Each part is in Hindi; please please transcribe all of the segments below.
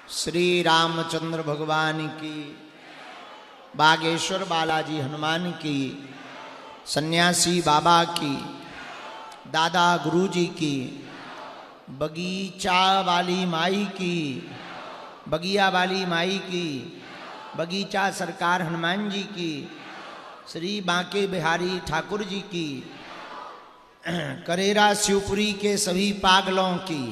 श्री रामचंद्र भगवान की, बागेश्वर बालाजी हनुमान की, सन्यासी बाबा की, दादा गुरुजी की, बगीचा वाली माई की, बगिया वाली माई की, बगीचा सरकार हनुमान जी की, श्री बांके बिहारी ठाकुर जी की, करेरा शिवपुरी के सभी पागलों की,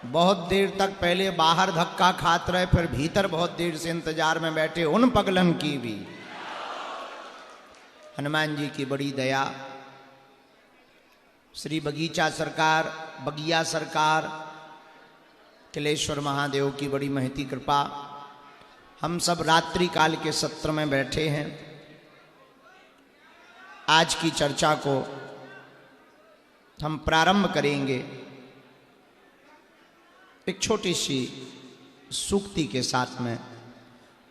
बहुत देर तक पहले बाहर धक्का खाते रहे फिर भीतर बहुत देर से इंतजार में बैठे उन पगलन की भी हनुमान जी की बड़ी दया। श्री बगीचा सरकार, बगिया सरकार, किलेश्वर महादेव की बड़ी महती कृपा। हम सब रात्रि काल के सत्र में बैठे हैं। आज की चर्चा को हम प्रारंभ करेंगे एक छोटी सी सूक्ति के साथ में,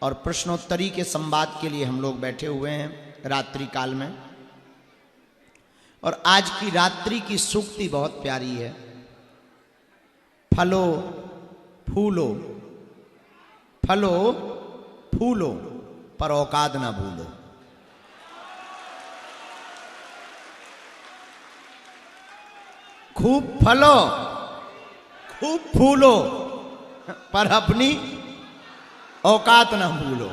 और प्रश्नोत्तरी के संवाद के लिए हम लोग बैठे हुए हैं रात्रि काल में। और आज की रात्रि की सूक्ति बहुत प्यारी है। फलो फूलो, फलो फूलो पर औकात ना भूलो। खूब फलो खूब फूलो पर अपनी औकात ना भूलो।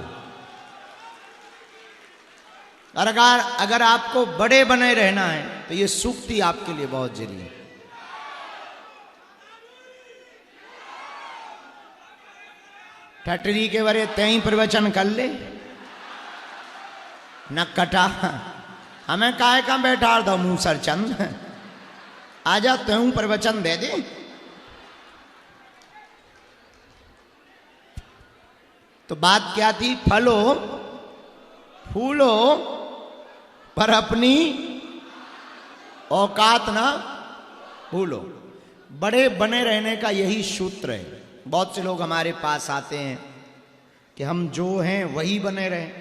और अगर आपको बड़े बने रहना है तो ये सूक्ति आपके लिए बहुत जरूरी है। ठटरी के बारे तय प्रवचन कर ले न कटा, हमें काहे का बैठा दो मुंह सर चंद, आजा त्यों प्रवचन दे दे। तो बात क्या थी? फलो फूलो पर अपनी औकात ना भूलो। बड़े बने रहने का यही सूत्र है। बहुत से लोग हमारे पास आते हैं कि हम जो हैं वही बने रहें,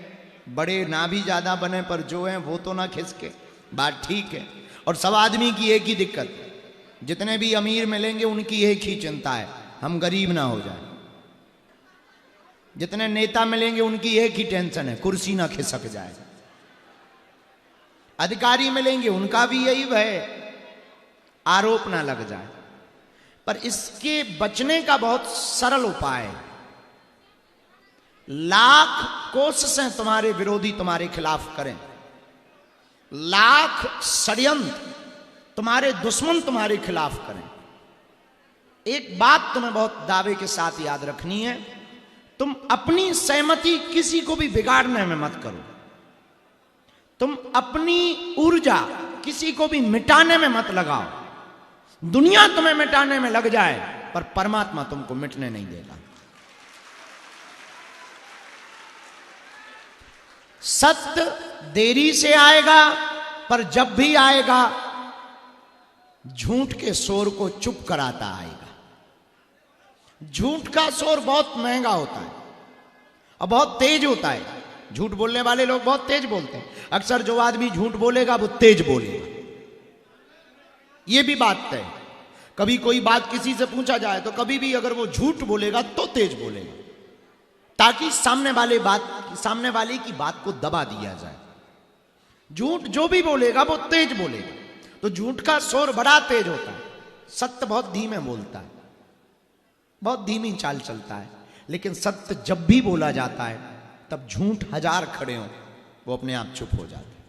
बड़े ना भी ज्यादा बने पर जो हैं वो तो ना खिसके। बात ठीक है। और सब आदमी की एक ही दिक्कत, जितने भी अमीर मिलेंगे उनकी एक ही चिंता है, हम गरीब ना हो जाए। जितने नेता मिलेंगे उनकी एक ही टेंशन है, कुर्सी ना खिसक जाए। अधिकारी मिलेंगे उनका भी यही भय, आरोप ना लग जाए। पर इसके बचने का बहुत सरल उपाय है। लाख कोशिशें तुम्हारे विरोधी तुम्हारे खिलाफ करें, लाख षड्यंत्र तुम्हारे दुश्मन तुम्हारे खिलाफ करें, एक बात तुम्हें बहुत दावे के साथ याद रखनी है, तुम अपनी सहमति किसी को भी बिगाड़ने में मत करो। तुम अपनी ऊर्जा किसी को भी मिटाने में मत लगाओ। दुनिया तुम्हें मिटाने में लग जाए पर परमात्मा तुमको मिटने नहीं देगा। सत्य देरी से आएगा पर जब भी आएगा झूठ के शोर को चुप कराता आएगा। झूठ का शोर बहुत महंगा होता है और बहुत तेज होता है। झूठ बोलने वाले लोग बहुत तेज बोलते हैं। अक्सर जो आदमी झूठ बोलेगा वो तेज बोलेगा, ये भी बात है। कभी कोई बात किसी से पूछा जाए तो कभी भी अगर वो झूठ बोलेगा तो तेज बोलेगा, ताकि सामने वाले की बात को दबा दिया जाए। झूठ जो भी बोलेगा वो तेज बोलेगा, तो झूठ का शोर बड़ा तेज होता है। सत्य बहुत धीमे बोलता है, बहुत धीमी चाल चलता है। लेकिन सत्य जब भी बोला जाता है तब झूठ हजार खड़े हों वो अपने आप चुप हो जाते हैं।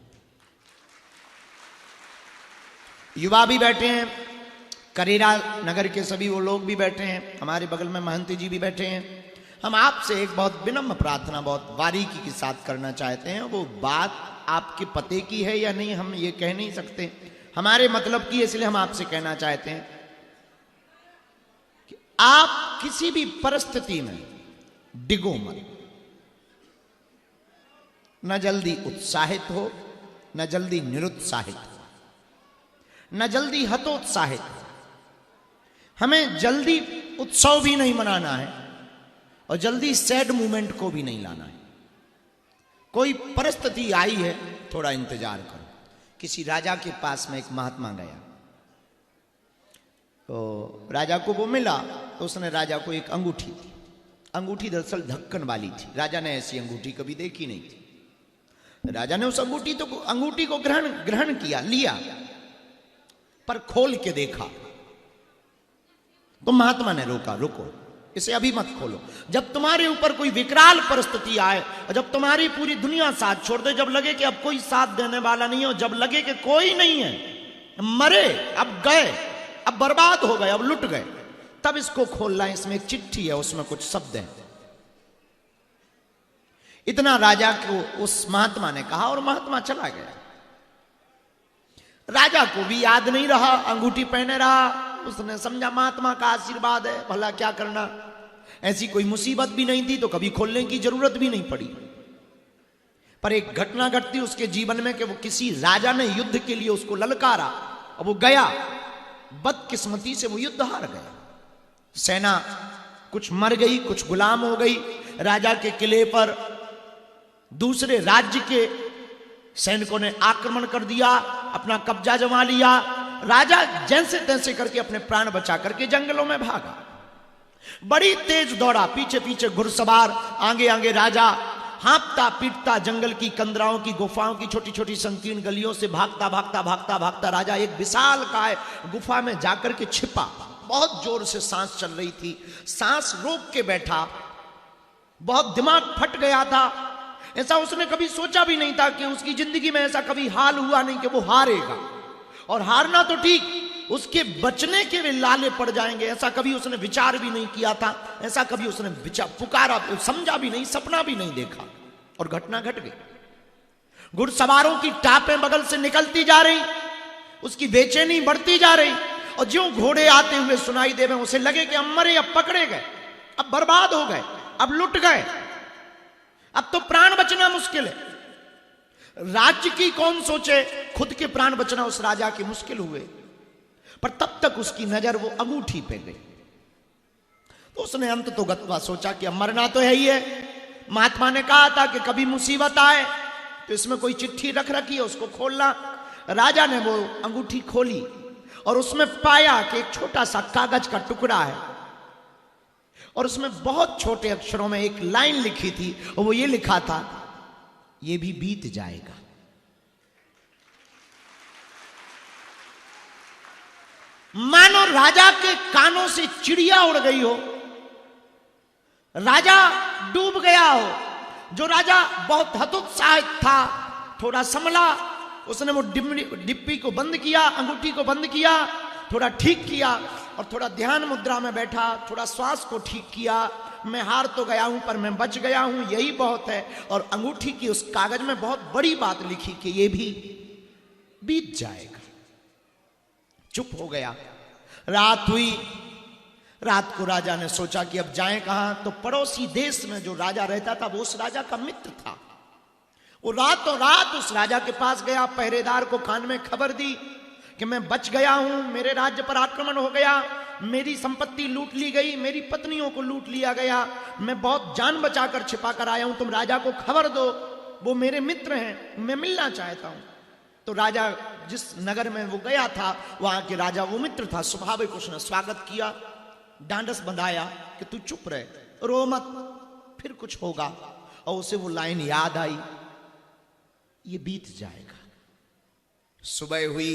युवा भी बैठे हैं, करेरा नगर के सभी वो लोग भी बैठे हैं, हमारे बगल में महंत जी भी बैठे हैं। हम आपसे एक बहुत विनम्र प्रार्थना बहुत बारीकी के साथ करना चाहते हैं। वो बात आपके पते की है या नहीं हम ये कह नहीं सकते, हमारे मतलब की, इसलिए हम आपसे कहना चाहते हैं कि आप किसी भी परिस्थिति में डिगो मत। न जल्दी उत्साहित हो, न जल्दी निरुत्साहित हो, न जल्दी हतोत्साहित हो। हमें जल्दी उत्सव भी नहीं मनाना है और जल्दी सैड मूवमेंट को भी नहीं लाना है। कोई परिस्थिति आई है, थोड़ा इंतजार करो। किसी राजा के पास में एक महात्मा गया, तो राजा को वो मिला तो उसने राजा को एक अंगूठी दी। अंगूठी दरअसल ढक्कन वाली थी, राजा ने ऐसी अंगूठी कभी देखी नहीं थी। राजा ने उस अंगूठी को ग्रहण किया, लिया, पर खोल के देखा तो महात्मा ने रोका, रुको, इसे अभी मत खोलो। जब तुम्हारे ऊपर कोई विकराल परिस्थिति आए और जब तुम्हारी पूरी दुनिया साथ छोड़ दे, जब लगे कि अब कोई साथ देने वाला नहीं हो, जब लगे कि कोई नहीं है, मरे, अब गए, अब बर्बाद हो गए, अब लुट गए, तब इसको खोलना। इसमें एक चिट्ठी है, उसमें कुछ शब्द हैं। इतना राजा को उस महात्मा ने कहा और महात्मा चला गया। राजा को भी याद नहीं रहा, अंगूठी पहने रहा। उसने समझा महात्मा का आशीर्वाद है, भला क्या करना, ऐसी कोई मुसीबत भी नहीं थी तो कभी खोलने की जरूरत भी नहीं पड़ी। पर एक घटना घटती उसके जीवन में कि वो किसी राजा ने युद्ध के लिए उसको ललकारा और वो गया। बदकिस्मती से वो युद्ध हार गया। सेना कुछ मर गई, कुछ गुलाम हो गई। राजा के किले पर दूसरे राज्य के सैनिकों ने आक्रमण कर दिया, अपना कब्जा जमा लिया। राजा जैसे तैसे करके अपने प्राण बचा करके जंगलों में भागा। बड़ी तेज दौड़ा, पीछे पीछे घुड़सवार, आगे आगे राजा, हाँपता पीटता जंगल की कंदराओं की गुफाओं की छोटी छोटी संकीर्ण गलियों से भागता भागता भागता भागता राजा एक विशाल काय गुफा में जाकर के छिपा। बहुत जोर से सांस चल रही थी, सांस रोक के बैठा। बहुत दिमाग फट गया था। ऐसा उसने कभी सोचा भी नहीं था कि उसकी जिंदगी में ऐसा कभी हाल हुआ नहीं कि वो हारेगा। और हारना तो ठीक, उसके बचने के वे लाले पड़ जाएंगे, ऐसा कभी उसने विचार भी नहीं किया था। ऐसा कभी उसने पुकारा, समझा भी नहीं, सपना भी नहीं देखा। और घटना घट गई। घुड़सवारों की टापें बगल से निकलती जा रही, उसकी बेचैनी बढ़ती जा रही। और ज्यों घोड़े आते हुए सुनाई दे रहे, उसे लगे कि अब मरे, अब पकड़े गए, अब बर्बाद हो गए, अब लुट गए, अब तो प्राण बचना मुश्किल है। राज्य की कौन सोचे, खुद के प्राण बचना उस राजा के मुश्किल हुए। पर तब तक उसकी नजर वो अंगूठी पे गई। तो उसने अंत तो गत्वा सोचा कि अब मरना तो है ही है। महात्मा ने कहा था कि कभी मुसीबत आए तो इसमें कोई चिट्ठी रख रखी है, उसको खोलना। राजा ने वो अंगूठी खोली और उसमें पाया कि एक छोटा सा कागज का टुकड़ा है और उसमें बहुत छोटे अक्षरों में एक लाइन लिखी थी और वो ये लिखा था, ये भी बीत जाएगा। मानो राजा के कानों से चिड़िया उड़ गई हो, राजा डूब गया हो। जो राजा बहुत हतोत्साहित था, थोड़ा संभला, उसने वो डिब्बी को बंद किया, अंगूठी को बंद किया, थोड़ा ठीक किया और थोड़ा ध्यान मुद्रा में बैठा, थोड़ा श्वास को ठीक किया। मैं हार तो गया हूं पर मैं बच गया हूं, यही बहुत है। और अंगूठी की उस कागज में बहुत बड़ी बात लिखी कि ये भी बीत जाएगा। चुप हो गया। रात हुई। रात को राजा ने सोचा कि अब जाएं कहां। तो पड़ोसी देश में जो राजा रहता था वो उस राजा का मित्र था। वो रातों रात उस राजा के पास गया, पहरेदार को कान में खबर दी कि मैं बच गया हूं, मेरे राज्य पर आक्रमण हो गया, मेरी संपत्ति लूट ली गई, मेरी पत्नियों को लूट लिया गया, मैं बहुत जान बचाकर छिपा कर आया हूं, तुम राजा को खबर दो, वो मेरे मित्र हैं, मैं मिलना चाहता हूं। तो राजा जिस नगर में वो गया था वहां के राजा वो मित्र था, स्वाभाविक उसने स्वागत किया, डांडस बंधाया कि तू चुप रहे, रो मत, फिर कुछ होगा। और उसे वो लाइन याद आई, ये बीत जाएगा। सुबह हुई,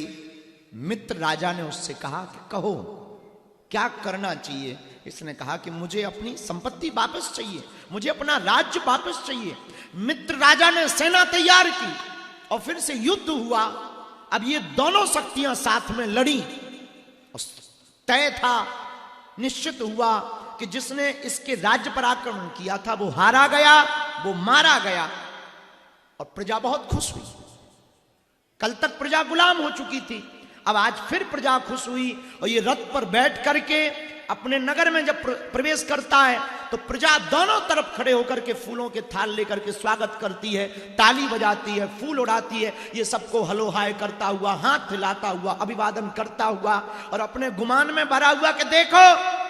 मित्र राजा ने उससे कहा कि कहो क्या करना चाहिए। इसने कहा कि मुझे अपनी संपत्ति वापस चाहिए, मुझे अपना राज्य वापस चाहिए। मित्र राजा ने सेना तैयार की और फिर से युद्ध हुआ। अब ये दोनों शक्तियां साथ में लड़ी। तय था, निश्चित हुआ कि जिसने इसके राज्य पर आक्रमण किया था वो हारा गया, वो मारा गया। और प्रजा बहुत खुश हुई। कल तक प्रजा गुलाम हो चुकी थी, अब आज फिर प्रजा खुश हुई। और ये रथ पर बैठ करके अपने नगर में जब प्रवेश करता है तो प्रजा दोनों तरफ खड़े होकर के फूलों के थाल लेकर के स्वागत करती है, ताली बजाती है, फूल उड़ाती है। ये सबको हलो हाय करता हुआ, हाथ हिलाता हुआ, अभिवादन करता हुआ और अपने गुमान में भरा हुआ कि देखो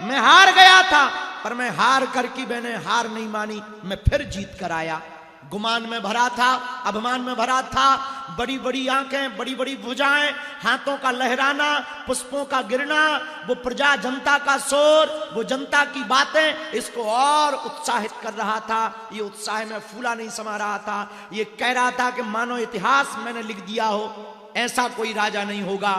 मैं हार गया था पर मैं हार करके मैंने हार नहीं मानी, मैं फिर जीत कर आया। गुमान में भरा था, अभिमान में भरा था। बड़ी बड़ी आंखें, बड़ी बड़ी भुजाएं, हाथों का लहराना, पुष्पों का गिरना, वो प्रजा जनता का शोर, वो जनता की बातें इसको और उत्साहित कर रहा था। ये उत्साह में फूला नहीं समा रहा था। ये कह रहा था कि मानो इतिहास मैंने लिख दिया हो, ऐसा कोई राजा नहीं होगा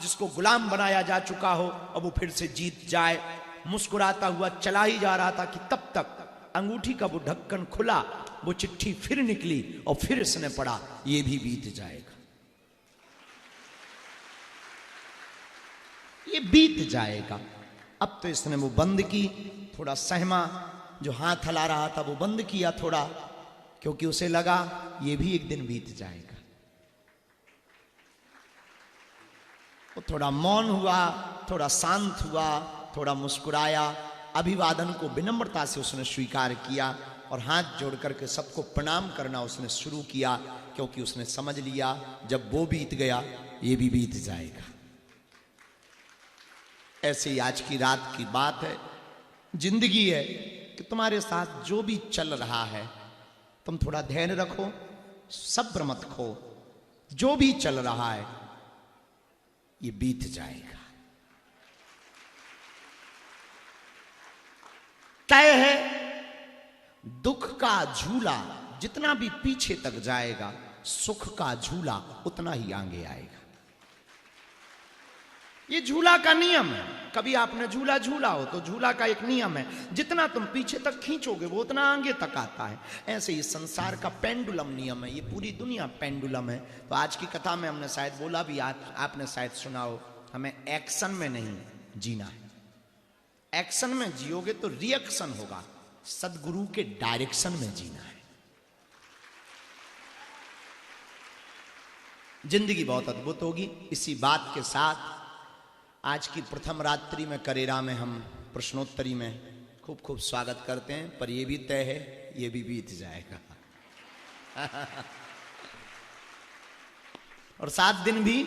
जिसको गुलाम बनाया जा चुका हो और वो फिर से जीत जाए। मुस्कुराता हुआ चला ही जा रहा था कि तब तक अंगूठी का वो ढक्कन खुला, वो चिट्ठी फिर निकली और फिर इसने पढ़ा, ये भी बीत जाएगा, ये बीत जाएगा। अब तो इसने वो बंद की, थोड़ा सहमा, जो हाथ हिला रहा था वो बंद किया थोड़ा, क्योंकि उसे लगा ये भी एक दिन बीत जाएगा। वो थोड़ा मौन हुआ, थोड़ा शांत हुआ, थोड़ा मुस्कुराया, अभिवादन को विनम्रता से उसने स्वीकार किया और हाथ जोड़ करके सबको प्रणाम करना उसने शुरू किया, क्योंकि उसने समझ लिया जब वो बीत गया ये भी बीत जाएगा। ऐसे ही आज की रात की बात है, जिंदगी है कि तुम्हारे साथ जो भी चल रहा है तुम थोड़ा धैर्य रखो, सब्र मत खो। जो भी चल रहा है ये बीत जाएगा। तय है दुख का झूला जितना भी पीछे तक जाएगा, सुख का झूला उतना ही आगे आएगा। ये झूला का नियम है। कभी आपने झूला झूला हो तो झूला का एक नियम है, जितना तुम पीछे तक खींचोगे वो उतना आगे तक आता है। ऐसे ही संसार का पेंडुलम नियम है, ये पूरी दुनिया पेंडुलम है। तो आज की कथा में हमने शायद बोला भी, आपने शायद सुना हो, हमें एक्शन में नहीं जीना है। एक्शन में जियोगे तो रिएक्शन होगा, सदगुरु के डायरेक्शन में जीना है। जिंदगी बहुत अद्भुत होगी। इसी बात के साथ आज की प्रथम रात्रि में करेरा में हम प्रश्नोत्तरी में खूब खूब स्वागत करते हैं। पर यह भी तय है ये भी बीत जाएगा और 7 दिन भी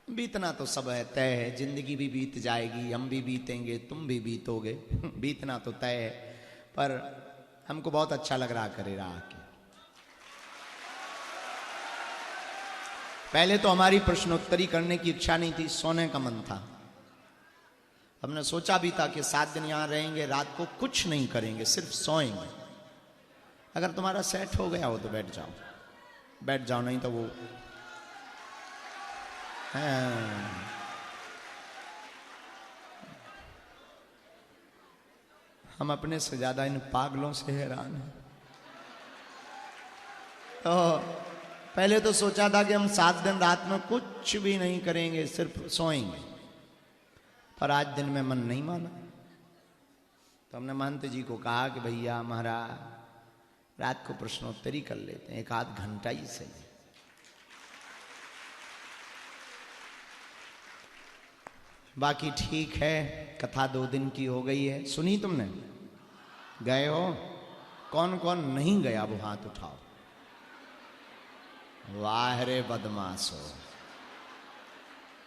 बीतना तो सब है, तय है। जिंदगी भी बीत जाएगी, हम भी बीतेंगे, तुम भी बीतोगे बीतना तो तय है। पर हमको बहुत अच्छा लग रहा करेरा आके। पहले तो हमारी प्रश्नोत्तरी करने की इच्छा नहीं थी, सोने का मन था। हमने सोचा भी था कि 7 दिन यहां रहेंगे, रात को कुछ नहीं करेंगे, सिर्फ सोएंगे। अगर तुम्हारा सेट हो गया हो तो बैठ जाओ, बैठ जाओ, नहीं तो वो हम अपने से ज्यादा इन पागलों से हैरान हैं। तो पहले तो सोचा था कि हम 7 दिन रात में कुछ भी नहीं करेंगे, सिर्फ सोएंगे। पर आज दिन में मन नहीं माना, तो हमने महंत जी को कहा कि भैया महाराज रात को प्रश्नोत्तरी कर लेते हैं, 1 आध घंटा ही सही। बाकी ठीक है, कथा 2 दिन की हो गई है। सुनी तुमने? गए हो? कौन कौन नहीं गया वो हाथ उठाओ। वाह रे बदमाशो,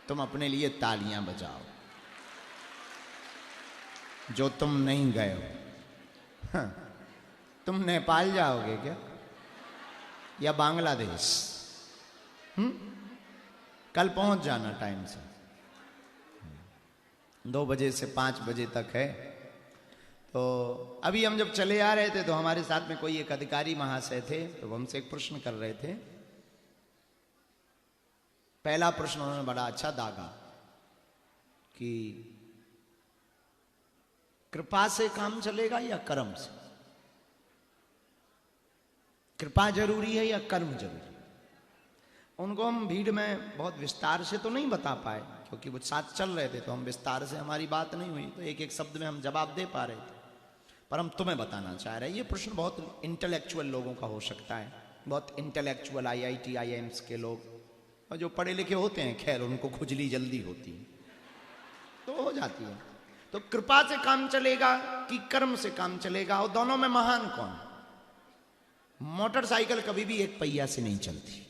तुम अपने लिए तालियां बजाओ जो तुम नहीं गए हो। तुम नेपाल जाओगे क्या या बांग्लादेश? कल पहुंच जाना टाइम से। 2 बजे से 5 बजे तक है। तो अभी हम जब चले आ रहे थे तो हमारे साथ में कोई एक अधिकारी महाशय थे, तो हमसे एक प्रश्न कर रहे थे। पहला प्रश्न उन्होंने बड़ा अच्छा दागा कि कृपा से काम चलेगा या कर्म से? कृपा जरूरी है या कर्म जरूरी? उनको हम भीड़ में बहुत विस्तार से तो नहीं बता पाए, क्योंकि वो साथ चल रहे थे, तो हम विस्तार से हमारी बात नहीं हुई, तो एक एक शब्द में हम जवाब दे पा रहे थे। पर हम तुम्हें बताना चाह रहे हैं, ये प्रश्न बहुत इंटेलेक्चुअल लोगों का हो सकता है, बहुत इंटेलेक्चुअल IIT IIMs के लोग, और जो पढ़े लिखे होते हैं खैर उनको खुजली जल्दी होती है तो हो जाती है। तो कृपा से काम चलेगा कि कर्म से काम चलेगा, और दोनों में महान कौन? मोटरसाइकिल कभी भी एक पहिया से नहीं चलती।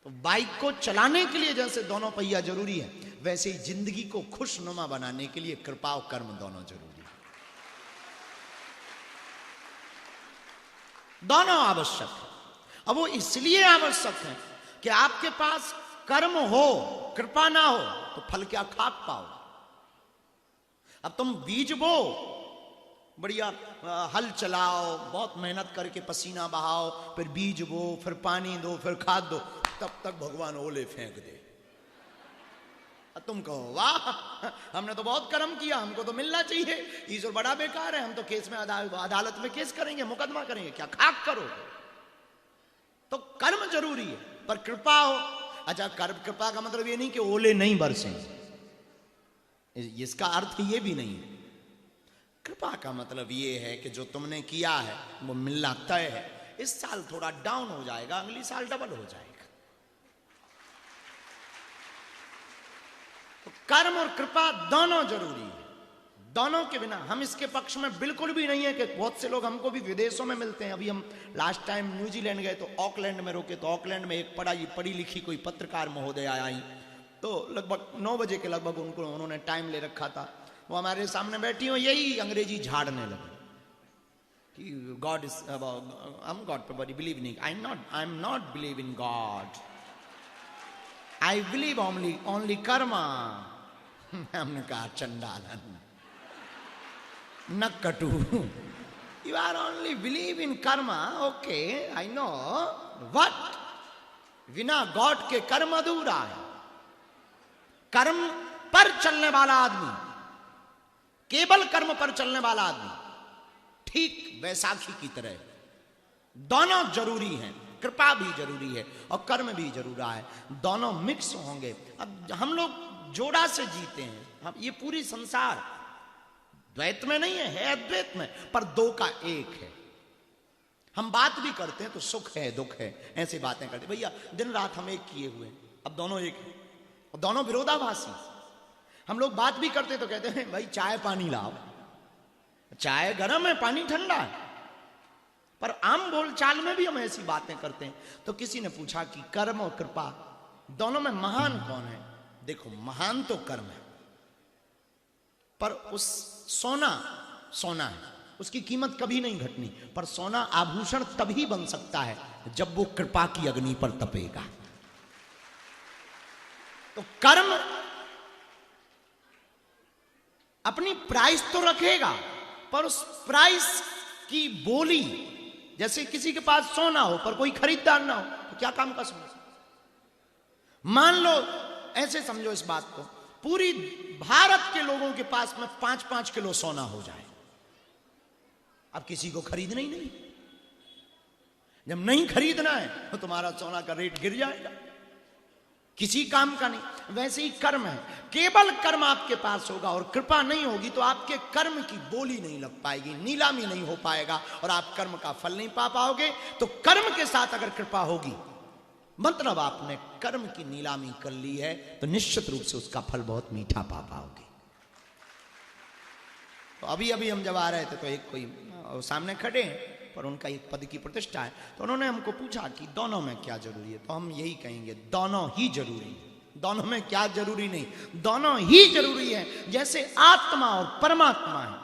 तो बाइक को चलाने के लिए जैसे दोनों पहिया जरूरी है, वैसे ही जिंदगी को खुशनुमा बनाने के लिए कृपा और कर्म दोनों जरूरी है। दोनों आवश्यक है। अब वो इसलिए आवश्यक है कि आपके पास कर्म हो, कृपा ना हो तो फल क्या खाक पाओ। अब तुम बीज बो, बढ़िया हल चलाओ, बहुत मेहनत करके पसीना बहाओ, फिर बीज बो, फिर पानी दो, फिर खाद दो, तब तक भगवान ओले फेंक दे। तुम कहो वाह, हमने तो बहुत कर्म किया, हमको तो मिलना चाहिए, ईश्वर बड़ा बेकार है, हम तो केस में अदालत में केस करेंगे, मुकदमा करेंगे, क्या खाक करो। तो कर्म जरूरी है, पर कृपा हो। अच्छा, कृपा का मतलब ये नहीं कि ओले नहीं बरसेंगे, इसका अर्थ ये भी नहीं है। कृपा का मतलब ये है कि जो तुमने किया है वो मिलना तय है। इस साल थोड़ा डाउन हो जाएगा, अगली साल डबल हो जाएगा। तो कर्म और कृपा दोनों जरूरी है। दोनों के बिना हम इसके पक्ष में बिल्कुल भी नहीं है कि बहुत से लोग हमको भी विदेशों में मिलते हैं। अभी हम लास्ट टाइम न्यूजीलैंड गए तो ऑकलैंड में रुके, तो ऑकलैंड में एक पढ़ी लिखी कोई पत्रकार महोदय आई, तो लगभग 9 बजे के लगभग उन्होंने टाइम ले रखा था। वो हमारे सामने बैठी हो, यही अंग्रेजी झाड़ने लगे कि god is I am god पर बिलीव नहीं, I am not believe in god, I believe only karma. हमने कहा चंडालन, न कटू, you are only believe in karma, okay I know, what, बिना गॉड के कर्म अधूरा है। कर्म पर चलने वाला आदमी, केवल कर्म पर चलने वाला आदमी ठीक वैसाखी की तरह, दोनों जरूरी हैं। कृपा भी जरूरी है और कर्म भी जरूरा है, दोनों मिक्स होंगे। अब हम लोग जोड़ा से जीते हैं, हम ये पूरी संसार द्वैत में नहीं है अद्वैत में, पर दो का एक है। हम बात भी करते हैं तो सुख है दुख है, ऐसी बातें करते। भैया दिन रात हम एक किए हुए, अब दोनों एक है, दोनों विरोधाभासी। हम लोग बात भी करते तो कहते हैं भाई चाय पानी लाओ, चाय गर्म है पानी ठंडा है, पर आम बोलचाल में भी हम ऐसी बातें करते हैं। तो किसी ने पूछा कि कर्म और कृपा दोनों में महान कौन है? देखो, महान तो कर्म है, पर उस सोना है, उसकी कीमत कभी नहीं घटनी, पर सोना आभूषण तभी बन सकता है जब वो कृपा की अग्नि पर तपेगा। तो कर्म अपनी प्राइस तो रखेगा, पर उस प्राइस की बोली, जैसे किसी के पास सोना हो पर कोई खरीदार ना हो तो क्या काम का सोना। मान लो, ऐसे समझो इस बात को, पूरी भारत के लोगों के पास में 5-5 किलो सोना हो जाए, अब किसी को खरीदना ही नहीं। जब नहीं खरीदना है तो तुम्हारा सोना का रेट गिर जाएगा, किसी काम का नहीं। वैसे ही कर्म है, केवल कर्म आपके पास होगा और कृपा नहीं होगी तो आपके कर्म की बोली नहीं लग पाएगी, नीलामी नहीं हो पाएगा और आप कर्म का फल नहीं पा पाओगे। तो कर्म के साथ अगर कृपा होगी, मतलब आपने कर्म की नीलामी कर ली है, तो निश्चित रूप से उसका फल बहुत मीठा पा पाओगे। तो अभी हम जब आ रहे थे तो एक कोई सामने खड़े हैं, पर उनका एक पद की प्रतिष्ठा है, तो उन्होंने हमको पूछा कि दोनों में क्या जरूरी है। तो हम यही कहेंगे, दोनों ही जरूरी है। दोनों में क्या जरूरी नहीं, दोनों ही जरूरी है। जैसे आत्मा और परमात्मा है,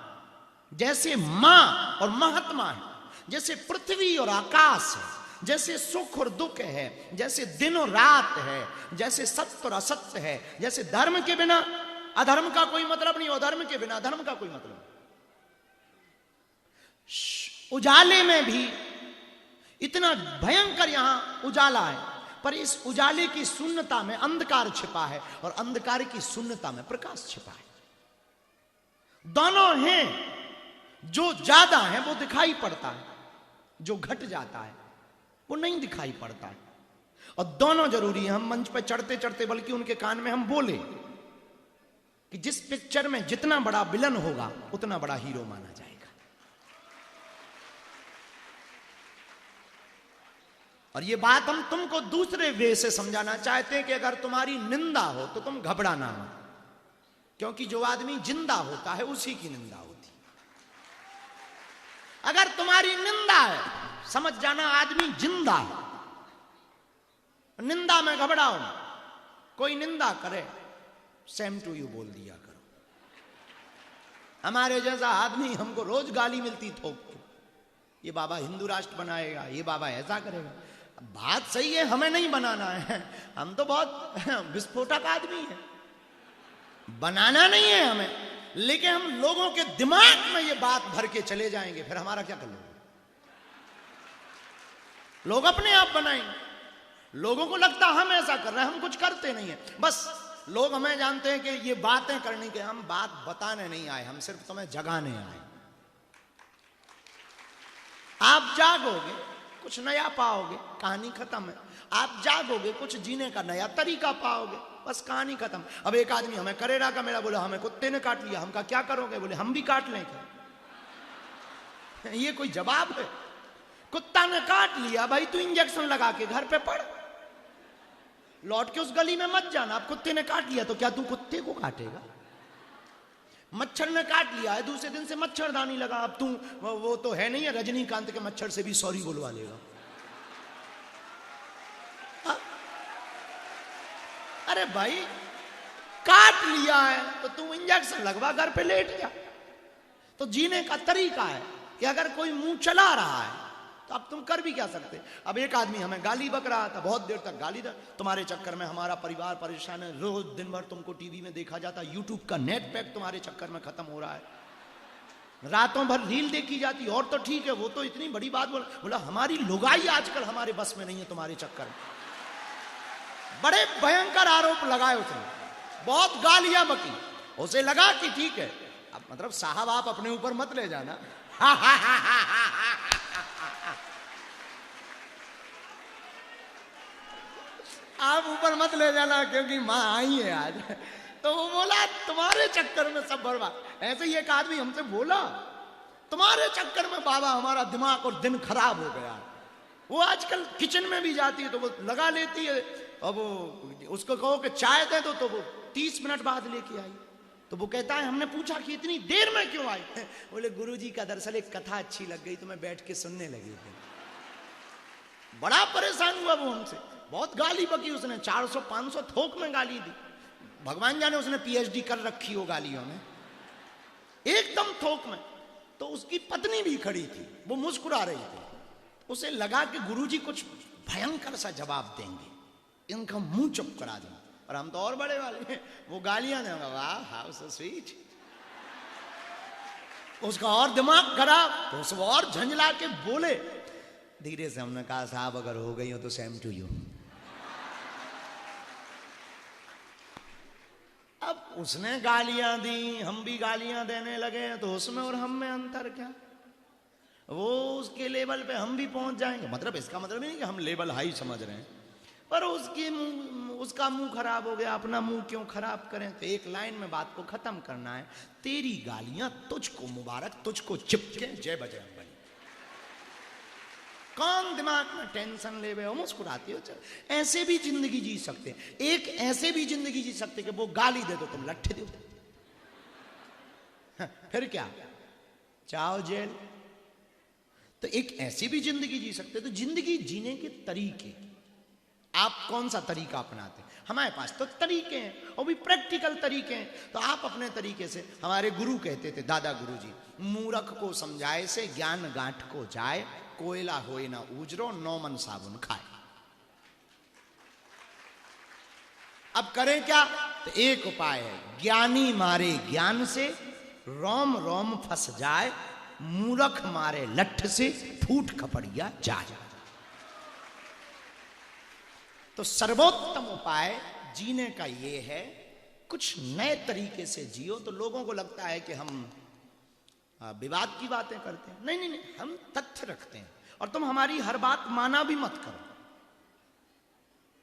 जैसे मां और महात्मा है, जैसे पृथ्वी और आकाश है, जैसे सुख और दुख है, जैसे दिन और रात है, जैसे सत्य और असत्य है, जैसे धर्म के बिना अधर्म का कोई मतलब नहीं, और धर्म के बिना धर्म का कोई मतलब नहीं। उजाले में भी इतना भयंकर यहां उजाला है, पर इस उजाले की शून्यता में अंधकार छिपा है और अंधकार की शून्यता में प्रकाश छिपा है। दोनों हैं, जो ज्यादा है वो दिखाई पड़ता है, जो घट जाता है वो नहीं दिखाई पड़ता है। और दोनों जरूरी है। हम मंच पर चढ़ते चढ़ते बल्कि उनके कान में हम बोले कि जिस पिक्चर में जितना बड़ा विलन होगा उतना बड़ा हीरो माना जाएगा। और ये बात हम तुमको दूसरे वे से समझाना चाहते हैं कि अगर तुम्हारी निंदा हो तो तुम घबराना मत, क्योंकि जो आदमी जिंदा होता है उसी की निंदा होती। अगर तुम्हारी निंदा है, समझ जाना आदमी जिंदा है। निंदा में घबराओ, कोई निंदा करे सेम टू यू बोल दिया करो। हमारे जैसा आदमी, हमको रोज गाली मिलती थोक, ये बाबा हिंदू राष्ट्र बनाएगा, ये बाबा ऐसा करेगा। बात सही है, हमें नहीं बनाना है, हम तो बहुत विस्फोटक आदमी हैं, बनाना नहीं है हमें, लेकिन हम लोगों के दिमाग में ये बात भर के चले जाएंगे, फिर हमारा क्या कर लोगे? लोग अपने आप बनाएंगे। लोगों को लगता हम ऐसा कर रहे हैं, हम कुछ करते नहीं है, बस लोग हमें जानते हैं कि ये बातें करने के, हम बात बताने नहीं आए, हम सिर्फ तुम्हें जगाने आए। आप जागोगे कुछ नया पाओगे, कहानी खत्म है। आप जागोगे कुछ जीने का नया तरीका पाओगे, बस कहानी खत्म। अब एक आदमी हमें करेरा का मेरा बोला, हमें कुत्ते ने काट लिया, हम का क्या करोगे? बोले हम भी काट लें क्या? ये कोई जवाब है? कुत्ता ने काट लिया भाई, तू इंजेक्शन लगा के घर पे पड़, लौट के उस गली में मत जाना। अब कुत्ते ने काट लिया तो क्या तू कुत्ते को काटेगा? मच्छर ने काट लिया है, दूसरे दिन से मच्छरदानी लगा, अब तू वो तो है नहीं है रजनीकांत के मच्छर से भी सॉरी बोलवा लेगा। अरे भाई काट लिया है तो तू इंजेक्शन लगवा, घर पे लेट जा। तो जीने का तरीका है कि अगर कोई मुंह चला रहा है तो अब तुम कर भी क्या सकते। अब एक आदमी हमें गाली बक रहा था, बहुत देर तक गाली था, तुम्हारे चक्कर में हमारा परिवार परेशान है, रोज दिन भर तुमको टीवी में देखा जाता, यूट्यूब का नेट पैक तुम्हारे चक्कर में खत्म हो रहा है, रातों भर रील देखी जाती, और तो ठीक है, वो तो इतनी बड़ी बात बोला हमारी लुगाई आजकल हमारे बस में नहीं है तुम्हारे चक्कर में। बड़े भयंकर आरोप लगाए उसने, बहुत गालियां बकी। उसे लगा कि ठीक है, अब मतलब साहब आप अपने ऊपर मत ले जाना आप ऊपर मत ले जाना क्योंकि माँ आई है आज। तो वो बोला तुम्हारे चक्कर में सब बर्बाद। ऐसे ही एक आदमी हमसे बोला, तुम्हारे चक्कर में बाबा हमारा दिमाग और दिन खराब हो गया। वो आजकल किचन में भी जाती है तो वो लगा लेती है, अब वो उसको कहो कि चाय दे दो तो वो 30 मिनट बाद लेके आई। तो वो कहता है हमने पूछा कि इतनी देर में क्यों आई? बोले गुरुजी का दरअसल एक कथा अच्छी लग गई तो मैं बैठ के सुनने लगी थी। बड़ा परेशान हुआ वो हमसे, बहुत गाली बकी उसने, 400-500 थोक में गाली दी। भगवान जाने उसने पीएचडी कर रखी हो गालियों में, एकदम थोक में। तो उसकी पत्नी भी खड़ी थी, वो मुस्कुरा रही थी। उसे लगा कि गुरुजी कुछ भयंकर सा जवाब देंगे, इनका मुंह चुप करा दें। और हम तो और बड़े वाले, वो गालियां देंगे, वाह हाउ सो स्वीट। उसका और दिमाग खराब, तो उसको और झंझला के बोले। धीरे से हमने कहा साहब अगर हो गई हो तो सेम टू यू। अब उसने गालियां दी, हम भी गालियां देने लगे, तो उसमें और हम में अंतर क्या? वो उसके लेवल पे हम भी पहुंच जाएंगे, मतलब इसका मतलब नहीं कि हम लेवल हाई समझ रहे हैं, पर उसका मुंह खराब हो गया, अपना मुंह क्यों खराब करें? तो एक लाइन में बात को खत्म करना है, तेरी गालियां तुझको मुबारक, तुझको चिपके, जय बजरंग बली। कौन दिमाग में टेंशन ले हो, मुस्कुराती हो। ऐसे भी जिंदगी जी सकते हैं, एक ऐसे भी जिंदगी जी सकते कि वो गाली दे दो तुम लट्ठे दो, फिर क्या चाहो जेल। तो एक ऐसी भी जिंदगी जी सकते। तो जिंदगी जीने के तरीके, आप कौन सा तरीका अपनाते हैं? हमारे पास तो तरीके हैं, और भी प्रैक्टिकल तरीके हैं। तो आप अपने तरीके से, हमारे गुरु कहते थे, दादा गुरु जी, मूर्ख को समझाए से ज्ञान गांठ को जाए, कोयला होए ना उजरो, 9 मन साबुन खाए। अब करें क्या? तो एक उपाय है, ज्ञानी मारे ज्ञान से रोम रोम फंस जाए, मूर्ख मारे लठ से फूट खपड़िया जाए। तो सर्वोत्तम उपाय जीने का ये है, कुछ नए तरीके से जियो। तो लोगों को लगता है कि हम विवाद की बातें करते हैं। नहीं नहीं नहीं, हम तथ्य रखते हैं। और तुम हमारी हर बात माना भी मत करो,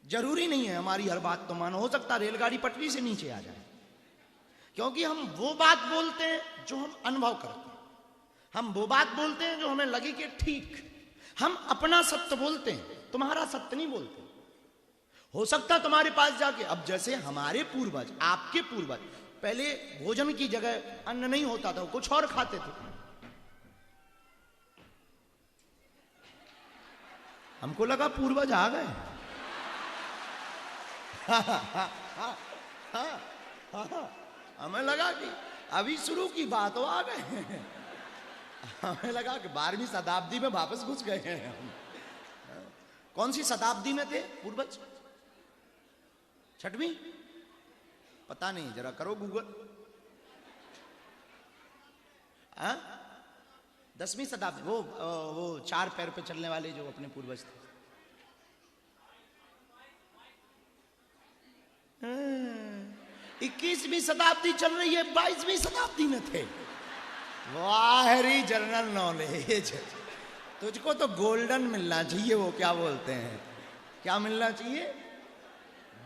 जरूरी नहीं है हमारी हर बात तो मानो। हो सकता है रेलगाड़ी पटरी से नीचे आ जाए, क्योंकि हम वो बात बोलते हैं जो हम अनुभव करते हैं, हम वो बात बोलते हैं जो हमें लगे कि ठीक। हम अपना सत्य बोलते हैं, तुम्हारा सत्य नहीं बोलते। हो सकता तुम्हारे पास जाके, अब जैसे हमारे पूर्वज, आपके पूर्वज, पहले भोजन की जगह अन्न नहीं होता था, कुछ और खाते थे। हमको लगा पूर्वज आ गए। हमें लगा कि अभी शुरू की बात हो, आ गए। हमें लगा कि 12वीं शताब्दी में वापस घुस गए हैं हम। कौन सी शताब्दी में थे पूर्वज? 6वीं? पता नहीं, जरा करो गूगल। 10वीं शताब्दी, वो 4 पैर पे चलने वाले जो अपने पूर्वज थे। 21वीं शताब्दी चल रही है, 22वीं शताब्दी में थे। वाहरी जनरल नॉलेज। तुझको तो गोल्डन मिलना चाहिए, वो क्या बोलते हैं, क्या मिलना चाहिए?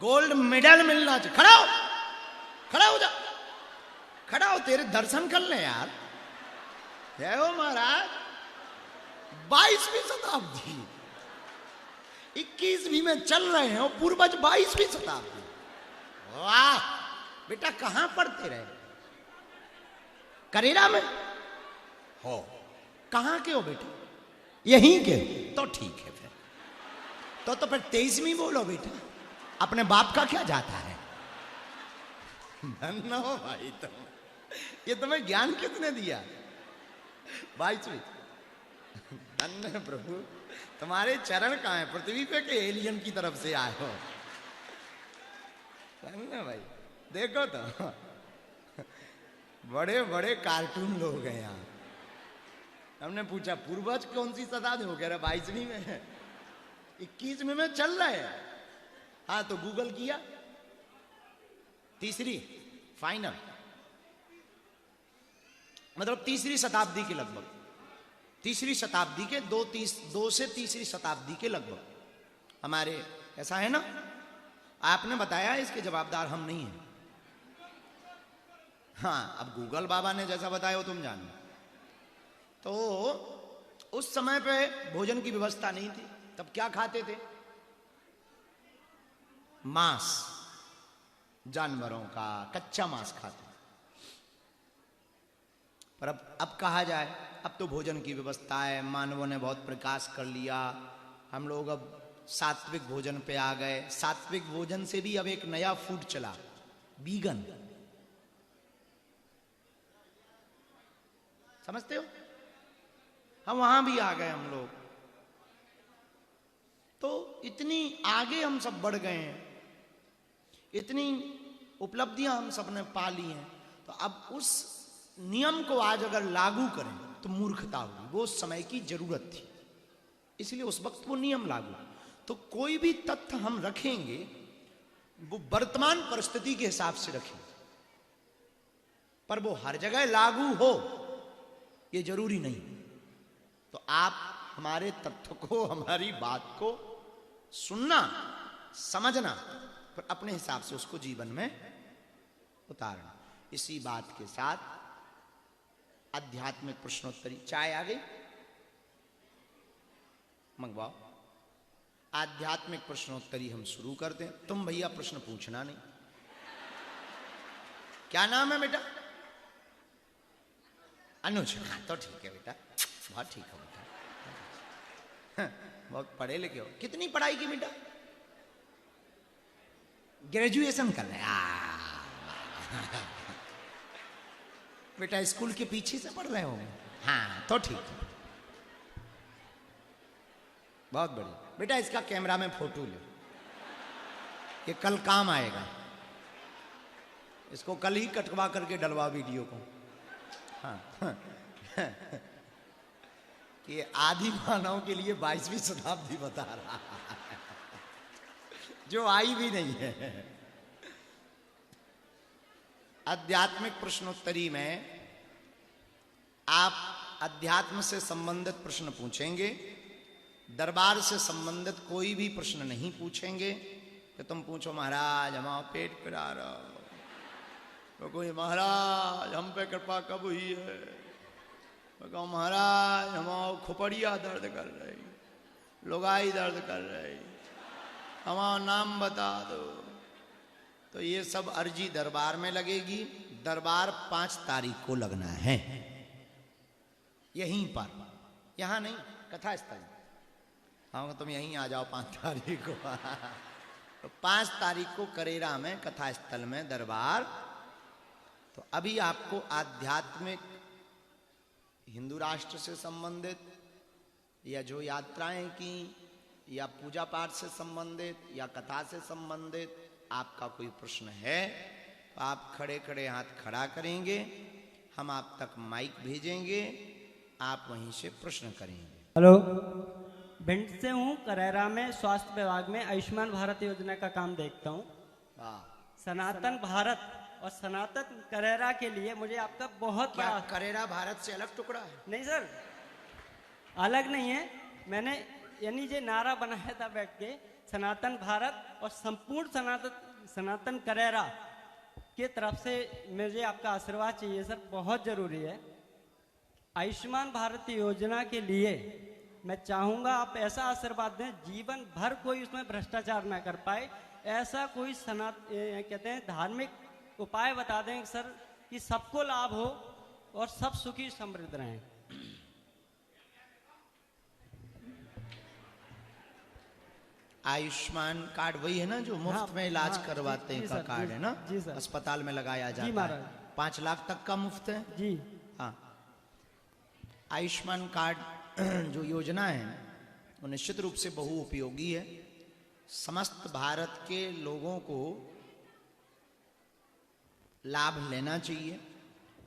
गोल्ड मेडल मिलना चाहिए। खड़ा हो, खड़ा हो जा, खड़ा हो, तेरे दर्शन कर ले यार। जय हो महाराज। 22वीं शताब्दी, 21वीं में चल रहे हैं, पूर्वज 22वीं शताब्दी। वाह बेटा, कहां पढ़ते रहे? करेरा में हो? कहां के हो बेटा? यहीं के? तो ठीक है फिर, तो फिर 23वीं बोलो बेटा। अपने बाप का क्या जाता है? धन्य हो भाई तुम, ये तुम्हें ज्ञान किसने दिया? 22वीं। धन्य प्रभु, तुम्हारे चरण कहाँ है? पृथ्वी पे के एलियन की तरफ से आए हो? धन्य भाई। देखो तो बड़े बड़े कार्टून लोग हैं यहाँ। हमने पूछा पूर्वज कौन सी शताब्दी? हो कह रहा 22वीं में है, 21वीं में चल रहा है। हाँ तो गूगल किया, तीसरी फाइनल, मतलब तीसरी शताब्दी के लगभग, तीसरी शताब्दी के 2 से तीसरी शताब्दी के लगभग हमारे, ऐसा है ना? आपने बताया, इसके जवाबदार हम नहीं हैं। हाँ, अब गूगल बाबा ने जैसा बताया हो तुम जानो। तो उस समय पे भोजन की व्यवस्था नहीं थी, तब क्या खाते थे? मांस, जानवरों का कच्चा मांस खाते। पर अब कहा जाए, अब तो भोजन की व्यवस्था है, मानवों ने बहुत प्रकाश कर लिया, हम लोग अब सात्विक भोजन पे आ गए। सात्विक भोजन से भी अब एक नया फूड चला, वीगन। समझते हो? हम वहां भी आ गए हम लोग। तो इतनी आगे हम सब बढ़ गए हैं, इतनी उपलब्धियां हम सब ने पा ली हैं। तो अब उस नियम को आज अगर लागू करें तो मूर्खता होगी। वो उस समय की जरूरत थी, इसलिए उस वक्त वो नियम लागू। तो कोई भी तथ्य हम रखेंगे वो वर्तमान परिस्थिति के हिसाब से रखेंगे, पर वो हर जगह लागू हो ये जरूरी नहीं। तो आप हमारे तथ्य को, हमारी बात को सुनना, समझना, फिर अपने हिसाब से उसको जीवन में उतारना। इसी बात के साथ आध्यात्मिक प्रश्नोत्तरी, चाय आ गई, मंगवाओ। आध्यात्मिक प्रश्नोत्तरी हम शुरू करते हैं। तुम भैया प्रश्न पूछना नहीं। क्या नाम है बेटा? अनुज। हाँ तो ठीक है बेटा, बहुत ठीक हो बेटा, बहुत पढ़े लिखे हो। कितनी पढ़ाई की बेटा? ग्रेजुएशन कर रहे? बेटा स्कूल के पीछे से पढ़ रहे हो? हाँ तो ठीक है, बहुत बढ़िया। बेटा इसका कैमरा में फोटो लो, ये कल काम आएगा। इसको कल ही कटवा करके डलवा वीडियो को। हाँ कि आदि मानव के लिए 22वीं शताब्दी बता रहा है, जो आई भी नहीं है। आध्यात्मिक प्रश्नोत्तरी में आप अध्यात्म से संबंधित प्रश्न पूछेंगे, दरबार से संबंधित कोई भी प्रश्न नहीं पूछेंगे। कि तुम पूछो महाराज हमारा पेट पिरा रहा, तो कोई महाराज हम पे कृपा कब हुई है, तो कहो महाराज हमारा खोपड़िया दर्द कर रही, लुगाई दर्द कर रही, हमारा नाम बता दो। तो ये सब अर्जी दरबार में लगेगी। दरबार 5 तारीख को लगना है, यहीं पर, यहां नहीं, कथा स्थल। हाँ तुम यहीं आ जाओ 5 तारीख को। तो 5 तारीख को करेरा में कथा स्थल में दरबार। तो अभी आपको आध्यात्मिक हिंदू राष्ट्र से संबंधित या जो यात्राएं की या पूजा पाठ से संबंधित या कथा से संबंधित आपका कोई प्रश्न है तो आप खड़े खड़े हाथ खड़ा करेंगे, हम आप तक माइक भेजेंगे, आप वहीं से प्रश्न करेंगे। हेलो, भिंड से हूँ। करेरा में स्वास्थ्य विभाग में आयुष्मान भारत योजना का काम देखता हूँ। सनातन भारत और सनातन करेरा के लिए मुझे आपका बहुत क्या करेरा भारत से अलग टुकड़ा है? नहीं सर, अलग नहीं है। मैंने यानी ये नारा बनाया था बैठ के, सनातन भारत और संपूर्ण सनातन करेरा के तरफ से मुझे आपका आशीर्वाद चाहिए सर, बहुत जरूरी है। आयुष्मान भारत योजना के लिए मैं चाहूंगा आप ऐसा आशीर्वाद दें जीवन भर कोई उसमें भ्रष्टाचार ना कर पाए, ऐसा कोई कहते हैं धार्मिक उपाय बता दें सर कि सबको लाभ हो और सब सुखी समृद्ध रहें। आयुष्मान कार्ड वही है ना जो मुफ्त में इलाज करवाते हैं का कार्ड है ना? जी सर, अस्पताल में लगाया जाता है। 5 लाख तक का मुफ्त है जी। हाँ, आयुष्मान कार्ड जो योजना है वो निश्चित रूप से बहुउपयोगी है। समस्त भारत के लोगों को लाभ लेना चाहिए,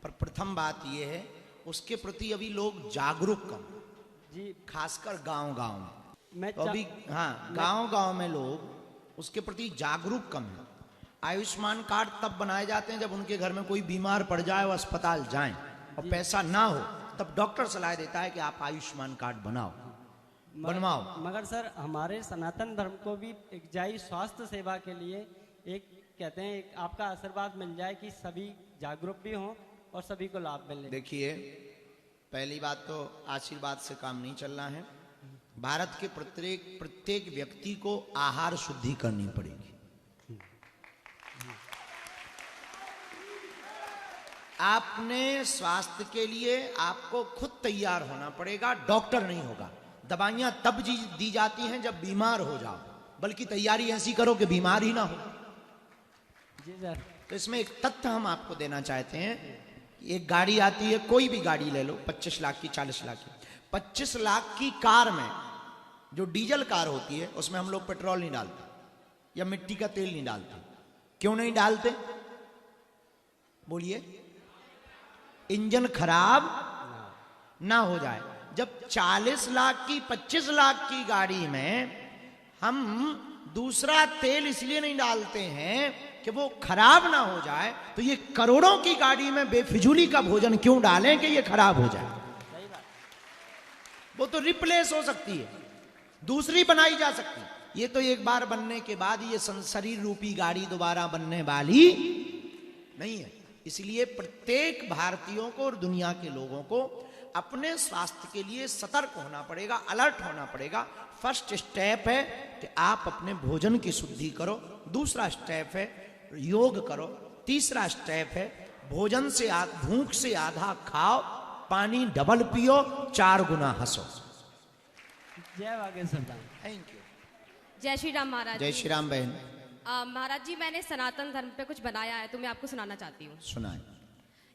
पर प्रथम बात यह है उसके प्रति अभी लोग जागरूक कम जी, खासकर गांव-गांव में। मैं तो अभी हाँ गांव-गांव में लोग उसके प्रति जागरूक कम है। आयुष्मान कार्ड तब बनाए जाते हैं जब उनके घर में कोई बीमार पड़ जाए और अस्पताल जाएं और पैसा ना हो, तब डॉक्टर सलाह देता है कि आप आयुष्मान कार्ड बनवाओ। मगर सर हमारे सनातन धर्म को भी एक जाई स्वास्थ्य सेवा के लिए एक कहते हैं एक आपका आशीर्वाद मिल जाए कि सभी जागरूक भी हों और सभी को लाभ मिले। देखिए, पहली बात तो आशीर्वाद से काम नहीं चलना है। भारत के प्रत्येक व्यक्ति को आहार शुद्धि करनी पड़ेगी। आपने स्वास्थ्य के लिए आपको खुद तैयार होना पड़ेगा, डॉक्टर नहीं होगा। दवाइयां तब दी जाती हैं जब बीमार हो जाओ, बल्कि तैयारी ऐसी करो कि बीमार ही ना हो। जी सर। तो इसमें एक तथ्य हम आपको देना चाहते हैं। एक गाड़ी आती है, कोई भी गाड़ी ले लो, 25 लाख की, 40 लाख की। 25 लाख की कार में जो डीजल कार होती है उसमें हम लोग पेट्रोल नहीं डालते या मिट्टी का तेल नहीं डालते। क्यों नहीं डालते? बोलिए। इंजन खराब ना हो जाए। जब 40 लाख की 25 लाख की गाड़ी में हम दूसरा तेल इसलिए नहीं डालते हैं कि वो खराब ना हो जाए, तो ये करोड़ों की गाड़ी में बेफिजूली का भोजन क्यों डालें कि ये खराब हो जाए? वो तो रिप्लेस हो सकती है, दूसरी बनाई जा सकती है। ये तो एक बार बनने के बाद ये शरीर रूपी गाड़ी दोबारा बनने वाली नहीं है। इसलिए प्रत्येक भारतीयों को और दुनिया के लोगों को अपने स्वास्थ्य के लिए सतर्क होना पड़ेगा, अलर्ट होना पड़ेगा। फर्स्ट स्टेप है कि आप अपने भोजन की शुद्धि करो। दूसरा स्टेप है योग करो। तीसरा स्टेप है भोजन से भूख से आधा खाओ, पानी डबल पियो, 4 गुना हंसो। जय वागेश्वर धाम। Thank you. जय श्री राम महाराज। जय श्री राम बहन। महाराज जी, मैंने सनातन धर्म पे कुछ बनाया है तो मैं आपको सुनाना चाहती हूँ। सुनाए।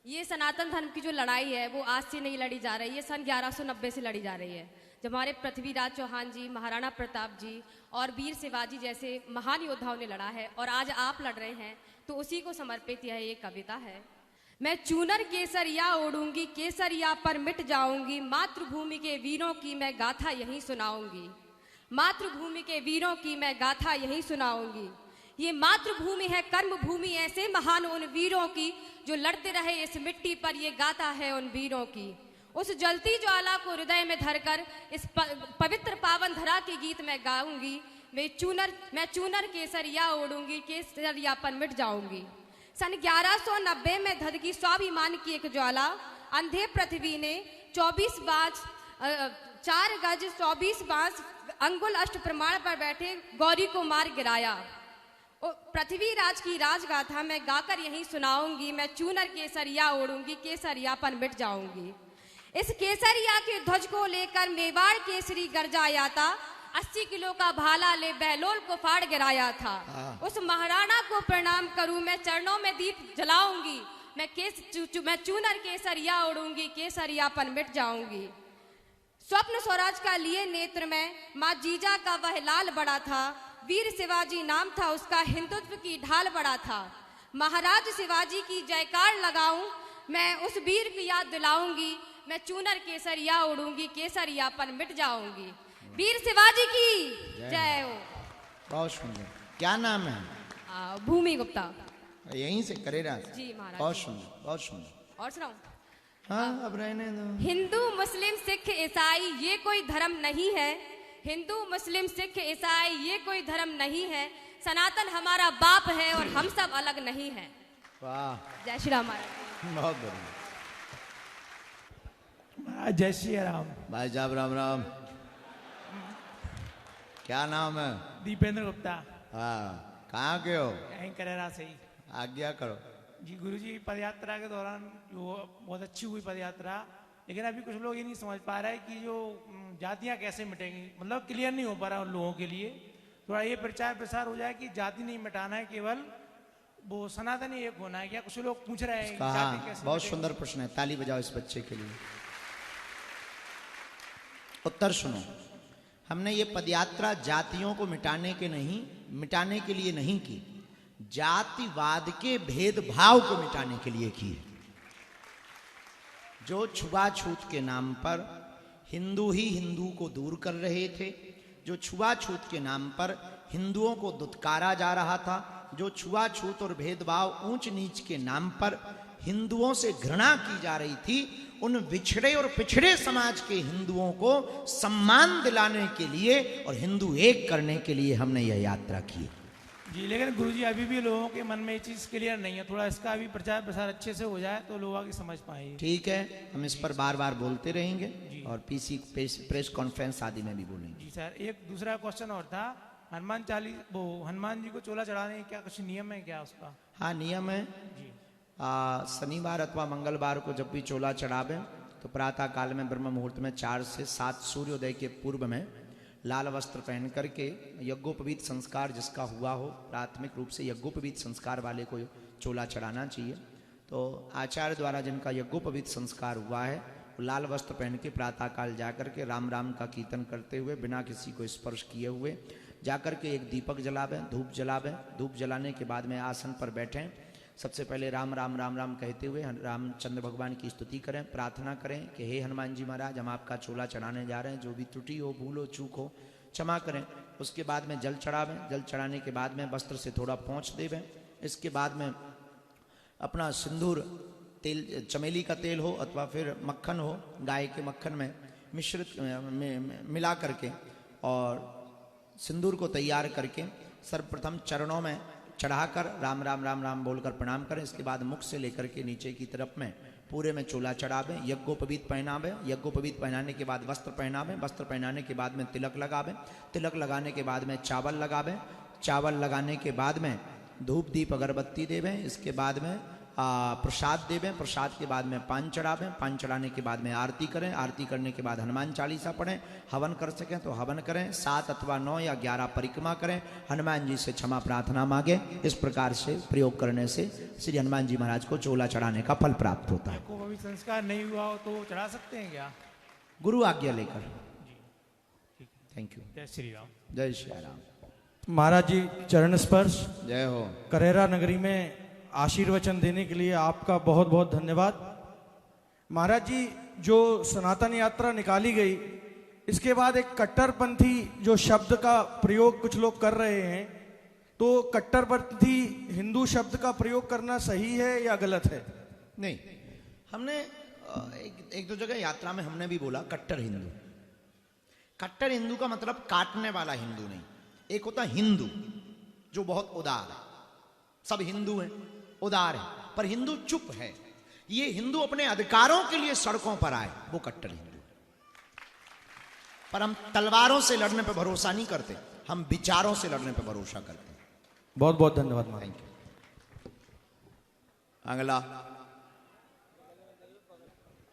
ये सनातन धर्म की जो लड़ाई है वो आज से नहीं लड़ी जा रही है, सन 1190 से लड़ी जा रही है। जब हमारे पृथ्वीराज चौहान जी, महाराणा प्रताप जी और वीर शिवाजी जैसे महान योद्धाओं ने लड़ा है और आज आप लड़ रहे हैं, तो उसी को समर्पित यह एक कविता है। मैं चूनर केसरिया ओढ़ूंगी, केसरिया पर मिट जाऊंगी, मातृभूमि के वीरों की मैं गाथा यहीं सुनाऊंगी। मातृभूमि के वीरों की मैं गाथा यहीं सुनाऊंगी। ये मातृभूमि है कर्म भूमि ऐसे महान उन वीरों की, जो लड़ते रहे इस मिट्टी पर, ये गाथा है उन वीरों की। उस जलती ज्वाला को हृदय में धरकर इस पवित्र पावन धरा के गीत मैं गाऊंगी। मैं चूनर केसरिया ओढ़ूंगी, केसरिया पर मिट जाऊंगी। सन 1190 में धधकी स्वाभिमान की एक ज्वाला, अंधे पृथ्वी ने 24 बाँस 4 गज 24 बाँस अंगुल अष्ट प्रमाण पर बैठे गौरी को मार गिराया। पृथ्वी राज की राजगाथा मैं गाकर यहीं सुनाऊंगी। मैं चूनर केसरिया ओढ़ूंगी, केसरिया पर मिट जाऊंगी। इस केसरिया के ध्वज को लेकर मेवाड़ केसरी गरजाया था, 80 किलो का भाला ले बहलोल को फाड़ गिराया था। उस महाराणा को प्रणाम करूं, मैं चरणों में दीप जलाऊंगी। मैं चूनर केसरिया उड़ूंगी, केसरिया पर मिट जाऊंगी। स्वप्न स्वराज का लिए नेत्र में माँ जीजा का वह लाल बड़ा था, वीर शिवाजी नाम था उसका, हिंदुत्व की ढाल बड़ा था। महाराज शिवाजी की जयकार लगाऊं, मैं उस वीर की याद दिलाऊंगी, मैं चूनर केसरिया उड़ूंगी, केसरिया पर मिट जाऊंगी। वीर शिवाजी की जय हो। बहुत सुंदर। क्या नाम है? भूमि गुप्ता। यहीं से करेरा जी महाराज। बहुत सुंदर, बहुत सुंदर। और सुनाऊं? हाँ, अब रहने दो। हिंदू मुस्लिम सिख ईसाई ये कोई धर्म नहीं है, हिंदू मुस्लिम सिख ईसाई ये कोई धर्म नहीं है, सनातन हमारा बाप है और हम सब अलग नहीं हैं। वाह, जय श्री राम महाराज। बहुत बढ़िया। जय श्री राम। भाई साहब राम राम। क्या नाम है? दीपेंद्र गुप्ता। हाँ, कहाँ के हो? यहीं करेरा से ही। आज्ञा करो। जी गुरुजी, पद यात्रा के दौरान जो बहुत अच्छी हुई पद यात्रा, लेकिन अभी कुछ लोग ये नहीं समझ पा रहे कि जो जातियां कैसे मिटेंगी, मतलब क्लियर नहीं हो पा रहा उन लोगों के लिए। थोड़ा ये प्रचार प्रसार हो जाए कि जाति नहीं मिटाना है, केवल वो सनातनी एक होना है। क्या कुछ लोग पूछ रहे हैं जाति कैसे बहुत मिटेगी? सुंदर प्रश्न है, ताली बजाओ इस बच्चे के लिए। उत्तर सुनो। हमने ये पदयात्रा जातियों को मिटाने के लिए नहीं की, जातिवाद के भेदभाव को मिटाने के लिए की है। जो छुआछूत के नाम पर हिंदू ही हिंदू को दूर कर रहे थे, जो छुआछूत के नाम पर हिंदुओं को दुत्कारा जा रहा था, जो छुआछूत और भेदभाव ऊंच नीच के नाम पर हिंदुओं से घृणा की जा रही थी, उन विछड़े और पिछड़े समाज के हिंदुओं को सम्मान दिलाने के लिए और हिंदू एक करने के लिए हमने यह यात्रा की। जी, लेकिन गुरुजी अभी भी लोगों के मन में ये चीज क्लियर नहीं है। थोड़ा इसका भी प्रचार प्रसार अच्छे से हो जाए तो लोग आगे समझ पाएंगे। ठीक है, हम इस पर बार बार बोलते रहेंगे और प्रेस कॉन्फ्रेंस आदि में भी बोलेंगे। जी सर, एक दूसरा क्वेश्चन और था, हनुमान जी को चोला चढ़ाने का क्या कुछ नियम है क्या उसका? हाँ, नियम है। जी। शनिवार अथवा मंगलवार को जब भी चोला चढ़ावे तो प्रातः काल में ब्रह्म मुहूर्त में 4 से 7 सूर्योदय के पूर्व में लाल वस्त्र पहन करके यज्ञोपवीत संस्कार जिसका हुआ हो, प्राथमिक रूप से यज्ञोपवीत संस्कार वाले को चोला चढ़ाना चाहिए। तो आचार्य द्वारा जिनका यज्ञोपवीत संस्कार हुआ है वो लाल वस्त्र पहन के प्रातः काल जाकर के राम राम का कीर्तन करते हुए बिना किसी को स्पर्श किए हुए जाकर के एक दीपक जलावें, धूप जलावें। धूप जलाने के बाद में आसन पर बैठें। सबसे पहले राम राम राम राम कहते हुए रामचंद्र भगवान की स्तुति करें, प्रार्थना करें कि हे हनुमान जी महाराज, हम आपका चोला चढ़ाने जा रहे हैं, जो भी त्रुटि हो, भूल हो, चूक हो, क्षमा करें। उसके बाद में जल चढ़ावें। जल चढ़ाने के बाद में वस्त्र से थोड़ा पोंछ देवें। इसके बाद में अपना सिंदूर तेल, चमेली का तेल हो अथवा फिर मक्खन हो, गाय के मक्खन में मिश्रित मिला करके और सिंदूर को तैयार करके सर्वप्रथम चरणों में चढ़ाकर राम राम राम राम बोलकर प्रणाम करें। इसके बाद मुख से लेकर के नीचे की तरफ में पूरे में चोला चढ़ावें, यज्ञोपवीत पहनावें। यज्ञोपवीत पहनाने के बाद वस्त्र पहनावें। वस्त्र पहनाने के बाद में तिलक लगावें। तिलक लगाने के बाद में चावल लगावें। चावल लगाने के बाद में धूप दीप अगरबत्ती देवें। इसके बाद में प्रसाद देवें। प्रसाद के बाद में पान चढ़ावें। पान चढ़ाने के बाद में आरती करें। आरती करने के बाद हनुमान चालीसा पढ़ें। हवन कर सकें तो हवन करें। 7 अथवा 9 या 11 परिक्रमा करें। हनुमान जी से क्षमा प्रार्थना मांगे। इस प्रकार से प्रयोग करने से श्री हनुमान जी महाराज को चोला चढ़ाने का फल प्राप्त होता है। को अभी संस्कार नहीं हुआ हो तो चढ़ा सकते हैं क्या? गुरु आज्ञा लेकर। Thank you. जय श्री राम। जय श्री राम। महाराज जी चरण स्पर्श। जय हो। करेरा नगरी में आशीर्वचन देने के लिए आपका बहुत बहुत धन्यवाद। महाराज जी, जो सनातन यात्रा निकाली गई, इसके बाद एक कट्टरपंथी जो शब्द का प्रयोग कुछ लोग कर रहे हैं, तो कट्टरपंथी हिंदू शब्द का प्रयोग करना सही है या गलत है? नहीं, हमने एक दो जगह यात्रा में हमने भी बोला कट्टर हिंदू। कट्टर हिंदू का मतलब काटने वाला हिंदू नहीं। एक होता हिंदू जो बहुत उदार है, सब हिंदू हैं, उदार है, पर हिंदू चुप है। ये हिंदू अपने अधिकारों के लिए सड़कों पर आए, वो कट्टर हिंदू। पर हम तलवारों से लड़ने पर भरोसा नहीं करते, हम विचारों से लड़ने पर भरोसा करते हैं। बहुत बहुत धन्यवाद महाराज। Thank you. अगला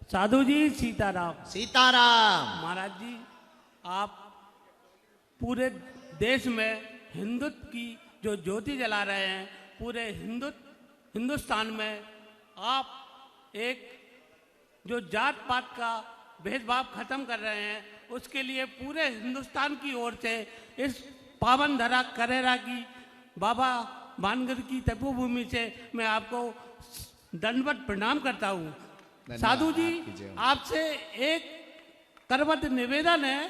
साधु जी सीताराम। सीताराम। महाराज जी, आप पूरे देश में हिंदुत्व की जो ज्योति जला रहे हैं, पूरे हिंदुस्तान में आप एक जो जात पात का भेदभाव खत्म कर रहे हैं, उसके लिए पूरे हिंदुस्तान की ओर से इस पावन धरा करेरा की बाबा बानगढ़ की तपोभूमि से मैं आपको दंडवत प्रणाम करता हूँ। साधु जी, आपसे एक करबद्ध निवेदन है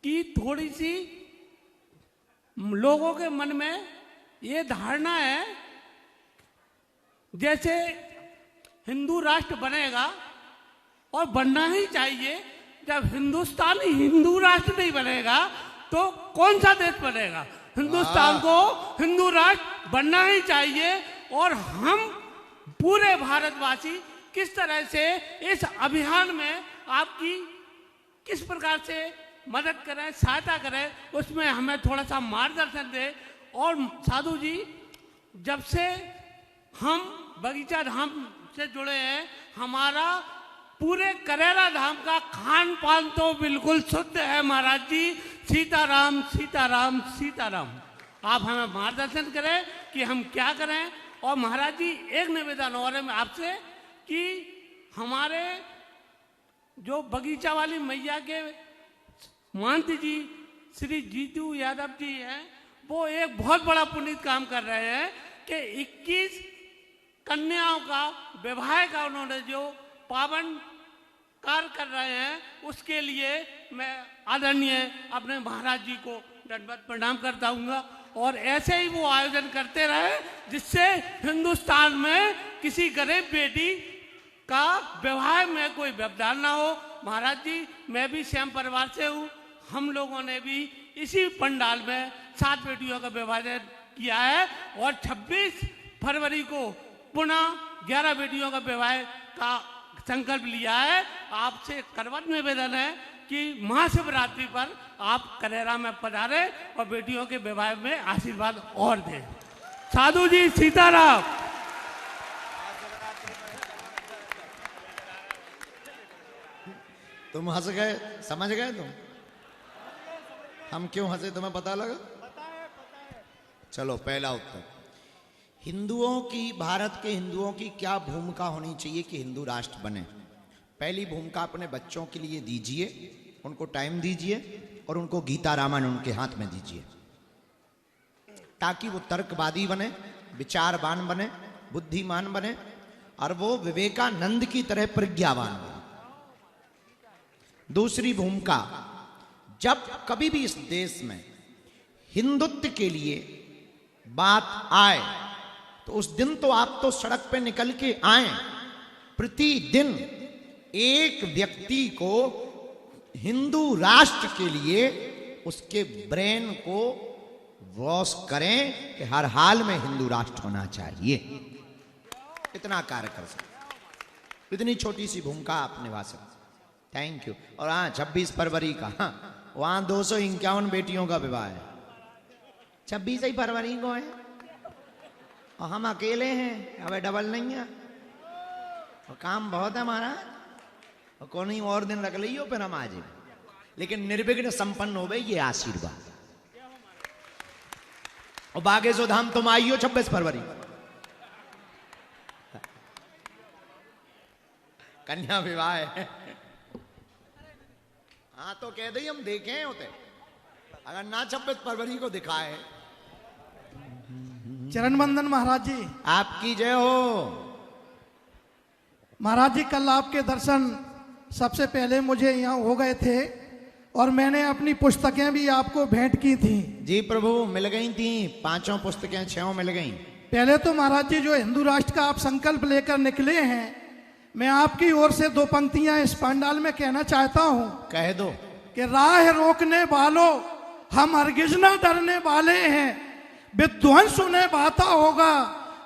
कि थोड़ी सी लोगों के मन में ये धारणा है जैसे हिंदू राष्ट्र बनेगा, और बनना ही चाहिए। जब हिंदुस्तान हिंदू राष्ट्र नहीं बनेगा तो कौन सा देश बनेगा? हिंदुस्तान को हिंदू राष्ट्र बनना ही चाहिए। और हम पूरे भारतवासी किस तरह से इस अभियान में आपकी किस प्रकार से मदद करें, सहायता करें, उसमें हमें थोड़ा सा मार्गदर्शन दें। और साधु जी, जब से हम बगीचा धाम से जुड़े हैं, हमारा पूरे करेरा धाम का खान पान तो बिल्कुल शुद्ध है महाराज जी। सीताराम सीताराम सीताराम। आप हमें मार्गदर्शन करें कि हम क्या करें। और महाराज जी, एक निवेदन और है आपसे कि हमारे जो बगीचा वाली मैया के महंत जी श्री जीतू यादव जी हैं, वो एक बहुत बड़ा पुनीत काम कर रहे हैं कि 21 कन्याओं का विवाह का उन्होंने जो पावन कार्य कर रहे हैं, उसके लिए मैं आदरणीय अपने महाराज जी को दंडवत प्रणाम करता हूँ। और ऐसे ही वो आयोजन करते रहे जिससे हिंदुस्तान में किसी गरीब बेटी का विवाह में कोई व्यवधान ना हो। महाराज जी, मैं भी श्याम परिवार से हूँ। हम लोगों ने भी इसी पंडाल में 7 बेटियों का विवाह किया है और 26 फरवरी को पुनः 11 बेटियों का विवाह का संकल्प लिया है। आपसे करबद्ध निवेदन है कि महाशिवरात्रि पर आप करेरा में पधारे और बेटियों के विवाह में आशीर्वाद और दें। साधु जी, सीताराम। तुम हंस गए, समझ गए तुम? हम क्यों हंसे तुम्हें पता लगा? चलो, पहला उत्तर। हिंदुओं की, भारत के हिंदुओं की क्या भूमिका होनी चाहिए कि हिंदू राष्ट्र बने? पहली भूमिका अपने बच्चों के लिए दीजिए, उनको टाइम दीजिए और उनको गीता रामायण उनके हाथ में दीजिए, ताकि वो तर्कवादी बने, विचारवान बने, बुद्धिमान बने और वो विवेकानंद की तरह प्रज्ञावान बने। दूसरी भूमिका, जब कभी भी इस देश में हिंदुत्व के लिए बात आए तो उस दिन तो आप तो सड़क पे निकल के आए, प्रतिदिन एक व्यक्ति को हिंदू राष्ट्र के लिए उसके ब्रेन को वॉश करें कि हर हाल में हिंदू राष्ट्र होना चाहिए। इतना कार्य कर सकते, इतनी छोटी सी भूमिका आप निभा सकते। Thank you. और हाँ, 26 फरवरी का, हाँ, वहां 251 बेटियों का विवाह है। 26 ही फरवरी को है और हम अकेले हैं, अब डबल नहीं है और काम बहुत है हमारा। और कौन और दिन रख लियो, फिर हम आ जाए, लेकिन निर्विघ्न संपन्न हो गए, ये आशीर्वाद। और बागेश्वर धाम तुम आइयो 26 फरवरी, कन्या विवाह है। हाँ तो कह दे, हम देखें होते, अगर ना 26 फरवरी को दिखाए। चरण वंदन महाराज जी। आपकी जय हो महाराज जी। कल आपके दर्शन सबसे पहले मुझे यहाँ हो गए थे और मैंने अपनी पुस्तकें भी आपको भेंट की थी। जी प्रभु, मिल गई थी 5 पुस्तकें, 6 मिल गई। पहले तो महाराज जी, जो हिंदू राष्ट्र का आप संकल्प लेकर निकले हैं, मैं आपकी ओर से 2 पंक्तियां इस पंडाल में कहना चाहता हूं। कह दो। कि राह रोकने वालों, हम हरगिज न डरने वाले हैं, विध्वंस उन्हें भाता होगा,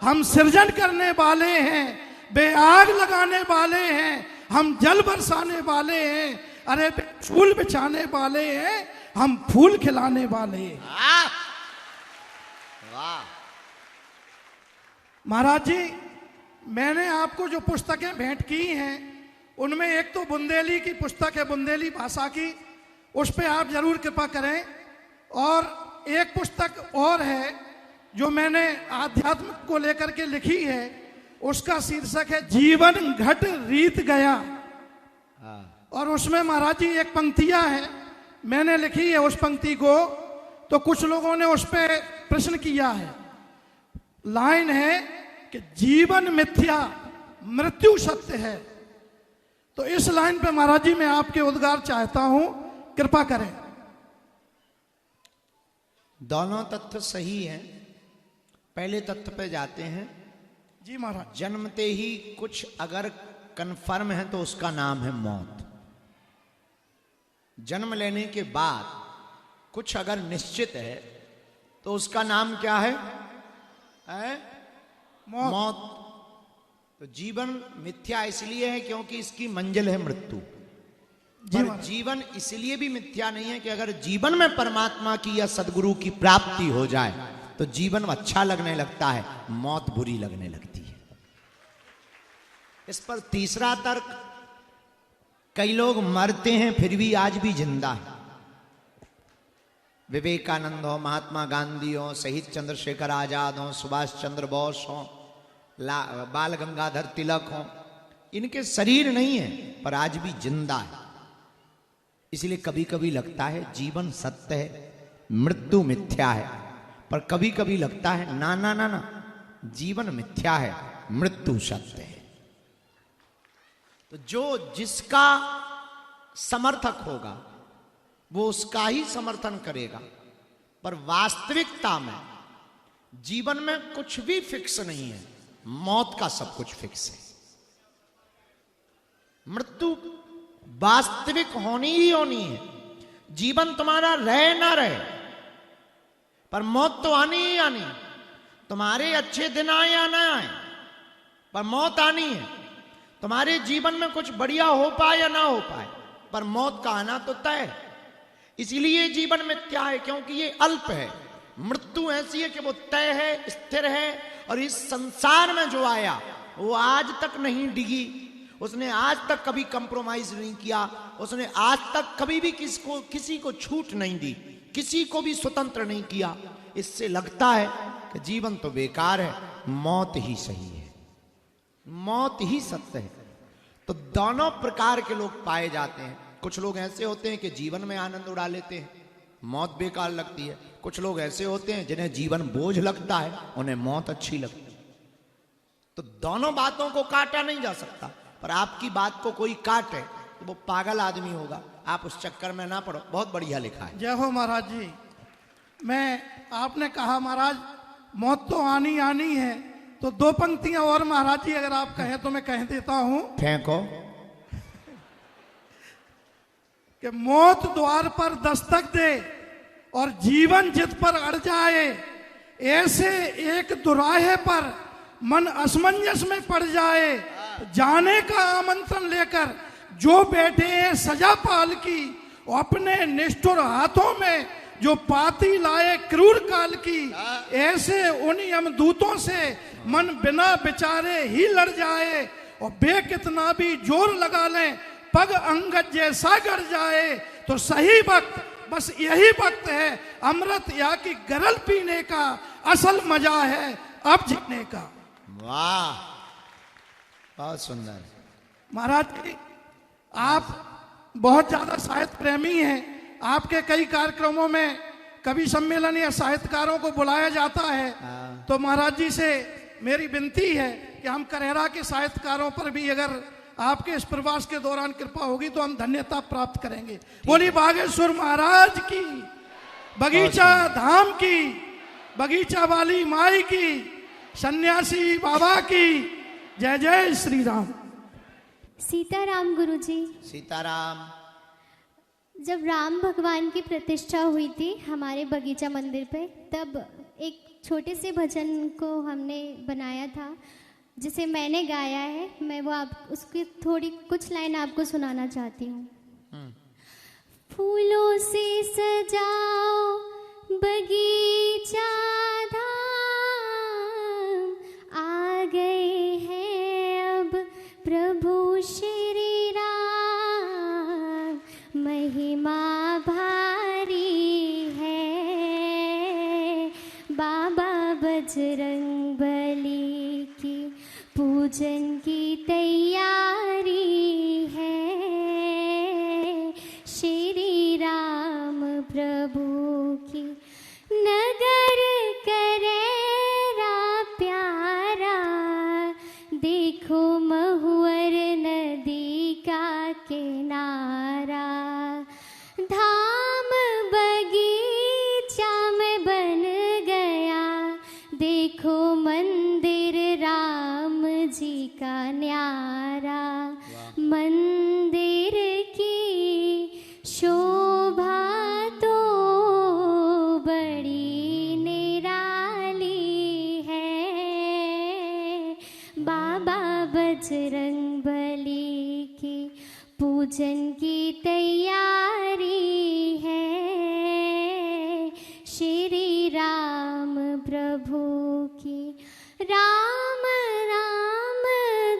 हम सृजन करने वाले हैं, बे आग लगाने वाले हैं, हम जल बरसाने वाले हैं, अरे फूल बिछाने वाले हैं, हम फूल खिलाने वाले हैं। वाह महाराज जी, मैंने आपको जो पुस्तकें भेंट की हैं, उनमें एक तो बुंदेली की पुस्तक है, बुंदेली भाषा की, उस पर आप जरूर कृपा करें। और एक पुस्तक और है जो मैंने आध्यात्म को लेकर के लिखी है, उसका शीर्षक है जीवन घट रीत गया। और उसमें महाराज जी एक पंक्तियां है, मैंने लिखी है उस पंक्ति को, तो कुछ लोगों ने उस पर प्रश्न किया है। लाइन है कि जीवन मिथ्या मृत्यु सत्य है। तो इस लाइन पे महाराज जी मैं आपके उद्गार चाहता हूं, कृपा करें। दोनों तथ्य सही हैं। पहले तथ्य पे जाते हैं। जी महाराज। जन्मते ही कुछ अगर कन्फर्म है तो उसका नाम है मौत। जन्म लेने के बाद कुछ अगर निश्चित है तो उसका नाम क्या है? मौत। तो जीवन मिथ्या इसलिए है क्योंकि इसकी मंजिल है मृत्यु। पर जीवन इसलिए भी मिथ्या नहीं है कि अगर जीवन में परमात्मा की या सदगुरु की प्राप्ति हो जाए तो जीवन अच्छा लगने लगता है, मौत बुरी लगने लगती है। इस पर तीसरा तर्क, कई लोग मरते हैं फिर भी आज भी जिंदा है। विवेकानंद हो, महात्मा गांधी हो, शहीद चंद्रशेखर आजाद हो, सुभाष चंद्र बोस हो, बाल गंगाधर तिलक हो, इनके शरीर नहीं है पर आज भी जिंदा है। इसलिए कभी कभी लगता है जीवन सत्य है, मृत्यु मिथ्या है। पर कभी कभी लगता है ना ना ना ना, जीवन मिथ्या है, मृत्यु सत्य है। तो जो जिसका समर्थक होगा वो उसका ही समर्थन करेगा। पर वास्तविकता में जीवन में कुछ भी फिक्स नहीं है, मौत का सब कुछ फिक्स है। मृत्यु वास्तविक होनी ही होनी है। जीवन तुम्हारा रहे ना रहे पर मौत तो आनी ही आनी। तुम्हारे अच्छे दिन आए या ना आए पर मौत आनी है। तुम्हारे जीवन में कुछ बढ़िया हो पाए या ना हो पाए पर मौत का आना तो तय है। इसीलिए जीवन मिथ्या है क्योंकि ये अल्प है। मृत्यु ऐसी है कि वो तय है, स्थिर है। और इस संसार में जो आया वो आज तक नहीं डिगी। उसने आज तक कभी कंप्रोमाइज नहीं किया। उसने आज तक कभी भी किसी को छूट नहीं दी, किसी को भी स्वतंत्र नहीं किया। इससे लगता है कि जीवन तो बेकार है, मौत ही सही है, मौत ही सत्य है। तो दोनों प्रकार के लोग पाए जाते हैं। कुछ लोग ऐसे होते हैं कि जीवन में आनंद उड़ा लेते हैं, मौत बेकार लगती है। कुछ लोग ऐसे होते हैं जिन्हें जीवन बोझ लगता है, उन्हें मौत अच्छी लगती है। तो दोनों बातों को काटा नहीं जा सकता। पर आपकी बात को कोई काटे तो वो पागल आदमी होगा। आप उस चक्कर में ना पड़ो। बहुत बढ़िया लिखा है। जय हो महाराज जी। आपने कहा महाराज मौत तो आनी आनी है, तो दो पंक्तियां और महाराज जी अगर आप कहें तो मैं कह देता हूं। फेंको। कि मौत द्वार पर दस्तक दे और जीवन जिद पर अड़ जाए, ऐसे एक दुराहे पर मन असमंजस में पड़ जाए। जाने का आमंत्रण लेकर जो बैठे हैं सजा पाल की, अपने निष्ठुर हाथों में जो पाती लाए क्रूर काल की, ऐसे उन यमदूतों से मन बिना विचारे ही लड़ जाए। और बे कितना भी जोर लगा लें, पग अंगद जैसा गड़ जाए। तो सही वक्त बस यही वक्त है, अमृत या कि गरल पीने का, असल मजा है अब जीने का। वाह, बहुत सुंदर। महाराज जी आप बहुत ज्यादा साहित्य प्रेमी हैं। आपके कई कार्यक्रमों में कवि सम्मेलन या साहित्यकारों को बुलाया जाता है। तो महाराज जी से मेरी विनती है कि हम करेरा के साहित्यकारों पर भी अगर आपके इस प्रवास के दौरान कृपा होगी तो हम धन्यता प्राप्त करेंगे। बोली बागेश्वर महाराज की, बगीचा धाम की, बगीचा वाली माई की, सन्यासी बाबा की। जय जय श्री राम। सीताराम गुरुजी। सीताराम। जब राम भगवान की प्रतिष्ठा हुई थी हमारे बगीचा मंदिर पे, तब एक छोटे से भजन को हमने बनाया था जिसे मैंने गाया है। मैं वो आप उसकी थोड़ी कुछ लाइन आपको सुनाना चाहती हूँ। फूलों से सजाओ बगीचा धाम, आ गए हैं अब प्रभु श्री राम। महिमा भारी है बाबा बजरंग बली की। पूजन की तैयारी है, श्री राम प्रभु की नगर करेरा प्यारा, देखो महुअर नदी का किनारा, धाम बगीचा में बन गया, देखो मंदिर राम जी का न्यारा, मंदिर की शोभा तो बड़ी निराली है, बाबा बजरंग बली की पूजन की तैयारी है, श्री राम प्रभु की राम राम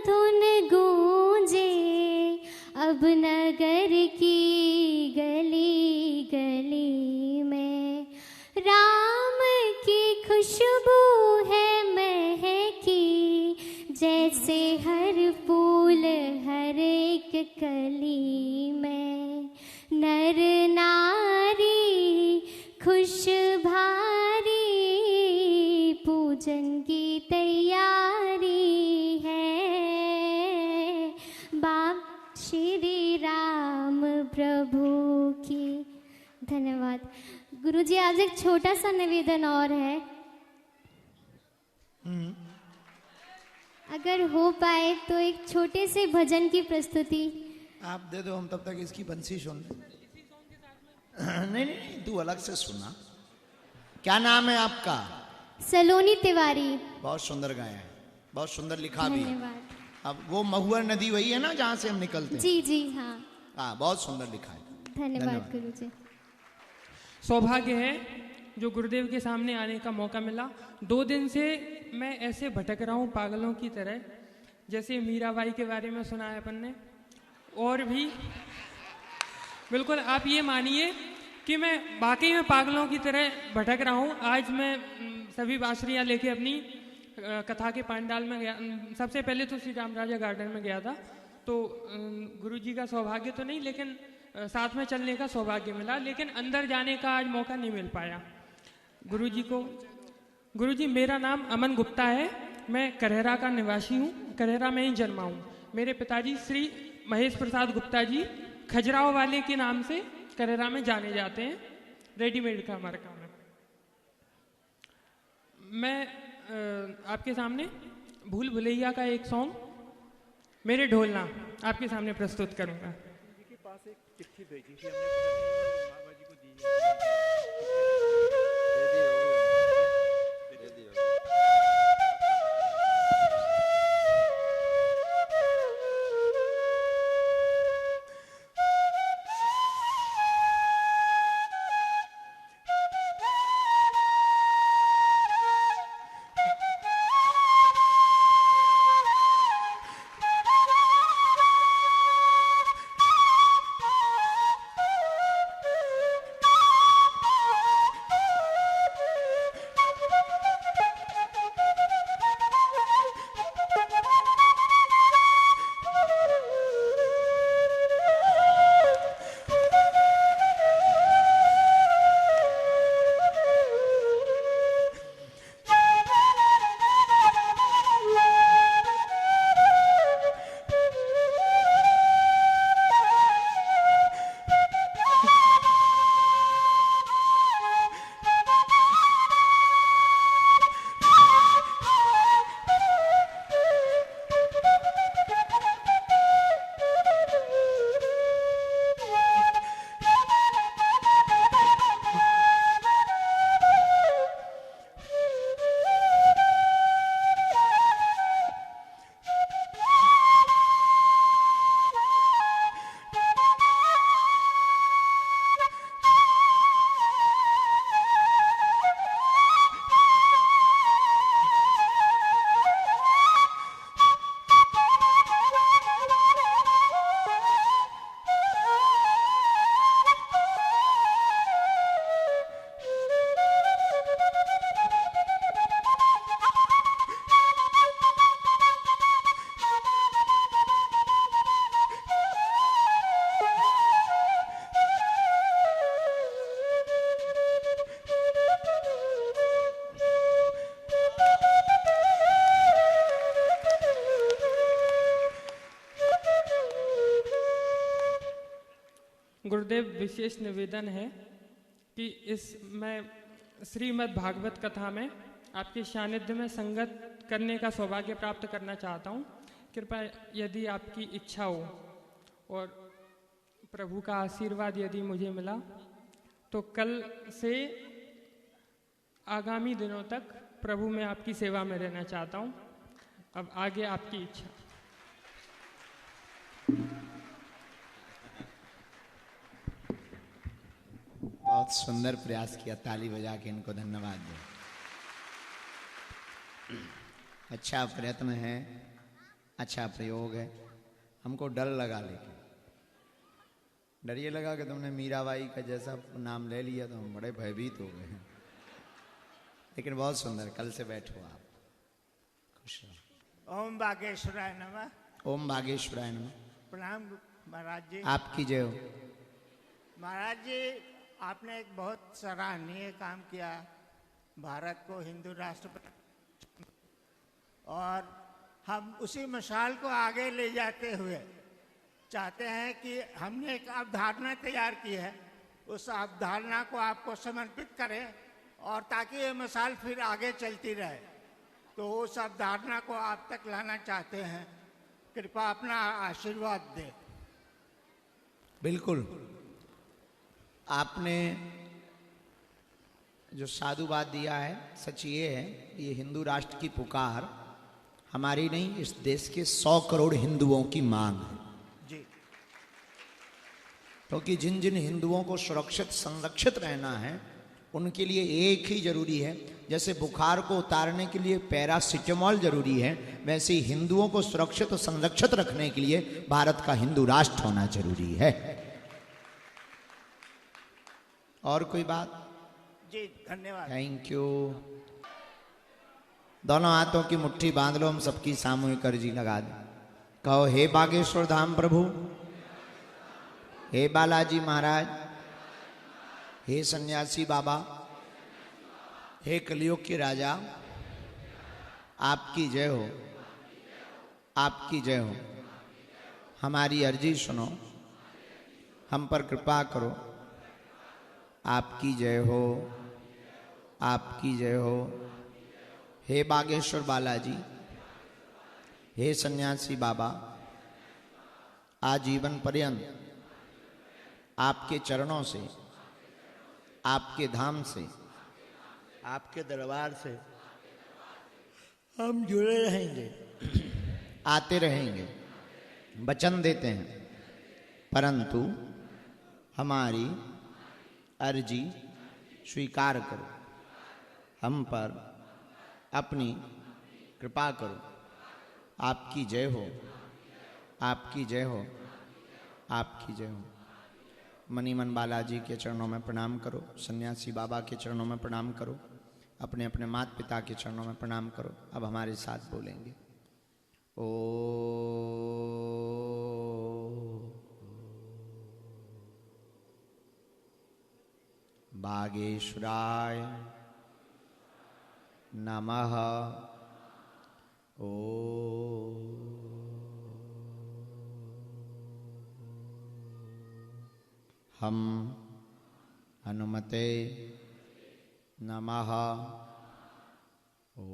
धुन गूंजे, अब नगर की गली गली में, राम की खुशबू है महकी, जैसे हर फूल हर एक कली में, नर नारी खुश भारी, पूजन की तैयारी है, बाप श्री राम प्रभु की। धन्यवाद गुरुजी। आज एक छोटा सा निवेदन और है, अगर हो पाए तो एक छोटे से भजन की प्रस्तुति आप दे दो, हम तब तक इसकी बंसी सुन लें। नहीं नहीं, तू अलग से सुना। क्या नाम है आपका? सलोनी तिवारी। बहुत सुंदर गाया है, बहुत सुंदर लिखा भी है। धन्यवाद। अब वो महुअर नदी वही है ना जहाँ से हम निकलते हैं? जी जी हाँ, बहुत सुंदर लिखा है। धन्यवाद गुरुजी। सौभाग्य है जो गुरुदेव के सामने आने का मौका मिला। 2 दिन से मैं ऐसे भटक रहा हूँ पागलों की तरह, जैसे मीराबाई के बारे में सुना है अपन ने, और भी बिल्कुल आप ये मानिए कि मैं वाकई में पागलों की तरह भटक रहा हूँ। आज मैं सभी बांसुरियाँ लेके अपनी कथा के पंडाल में गया। सबसे पहले तो श्री राम राजा गार्डन में गया था, तो गुरुजी का सौभाग्य तो नहीं, लेकिन साथ में चलने का सौभाग्य मिला, लेकिन अंदर जाने का आज मौका नहीं मिल पाया गुरुजी को। गुरुजी, मेरा नाम अमन गुप्ता है, मैं करहरा का निवासी हूँ, करहरा में ही जन्मा हूँ। मेरे पिताजी श्री महेश प्रसाद गुप्ता जी खजराव वाले के नाम से करहरा में जाने जाते हैं, रेडीमेड का हमारा काम है। मैं आपके सामने भूल भुलैया का एक सॉन्ग मेरे ढोलना आपके सामने प्रस्तुत करूंगा। के पास एक चिट्ठी भेजी थी हमने, बाबा जी को दी गुरुदेव विशेष निवेदन है कि मैं श्रीमद् भागवत कथा में आपके सानिध्य में संगत करने का सौभाग्य प्राप्त करना चाहता हूँ। कृपया यदि आपकी इच्छा हो और प्रभु का आशीर्वाद यदि मुझे मिला तो कल से आगामी दिनों तक प्रभु मैं आपकी सेवा में रहना चाहता हूँ। अब आगे आपकी इच्छा। बहुत सुंदर प्रयास किया, ताली बजा के इनको धन्यवाद दो। अच्छा प्रयत्न है, अच्छा प्रयोग है। हमको डर लगा, लेकिन डर ये लगा कि तुमने मीराबाई का जैसा नाम ले लिया तो हम बड़े भयभीत हो गए हैं। लेकिन बहुत सुंदर, कल से बैठो आप, खुश रहो। ओम बागेश्वराय नमः। ओम बागेश्वराय नमः। प्रणाम महाराज जी। आपकी जय हो। महाराज जी, आपने एक बहुत सराहनीय काम किया, भारत को हिंदू राष्ट्र, और हम उसी मशाल को आगे ले जाते हुए चाहते हैं कि हमने एक अवधारणा तैयार की है, उस अवधारणा को आपको समर्पित करें और ताकि ये मशाल फिर आगे चलती रहे। तो उस अवधारणा को आप तक लाना चाहते हैं, कृपया अपना आशीर्वाद दें। बिल्कुल, आपने जो साधुवाद दिया है, सच ये है, ये हिंदू राष्ट्र की पुकार हमारी नहीं, इस देश के 100 करोड़ हिंदुओं की मांग है जी। क्योंकि जिन जिन हिंदुओं को सुरक्षित संरक्षित रहना है उनके लिए एक ही जरूरी है, जैसे बुखार को उतारने के लिए पैरासिटामोल जरूरी है, वैसे ही हिंदुओं को सुरक्षित और संरक्षित रखने के लिए भारत का हिंदू राष्ट्र होना जरूरी है। और कोई बात? जी धन्यवाद। Thank you. दोनों हाथों की मुट्ठी बांध लो, हम सबकी सामूहिक अर्जी लगा दें। कहो, हे बागेश्वर धाम प्रभु, हे बालाजी महाराज, हे सन्यासी बाबा, हे कलियुग के राजा, आपकी जय हो, आपकी जय हो। हमारी अर्जी सुनो, हम पर कृपा करो, आपकी जय हो, आपकी जय हो। हे बागेश्वर बालाजी, हे सन्यासी बाबा, आजीवन पर्यंत आपके चरणों से, आपके धाम से, आपके दरबार से हम जुड़े रहेंगे, आते रहेंगे, वचन देते हैं। परंतु हमारी अर्जी स्वीकार करो, हम पर अपनी कृपा करो। आपकी जय हो, आपकी जय हो, आपकी जय हो। मनीमन बालाजी के चरणों में प्रणाम करो, सन्यासी बाबा के चरणों में प्रणाम करो, अपने अपने माता पिता के चरणों में प्रणाम करो। अब हमारे साथ बोलेंगे, ओ बागेश्वराय नमः। ओ हम हनुमते नमः। ओ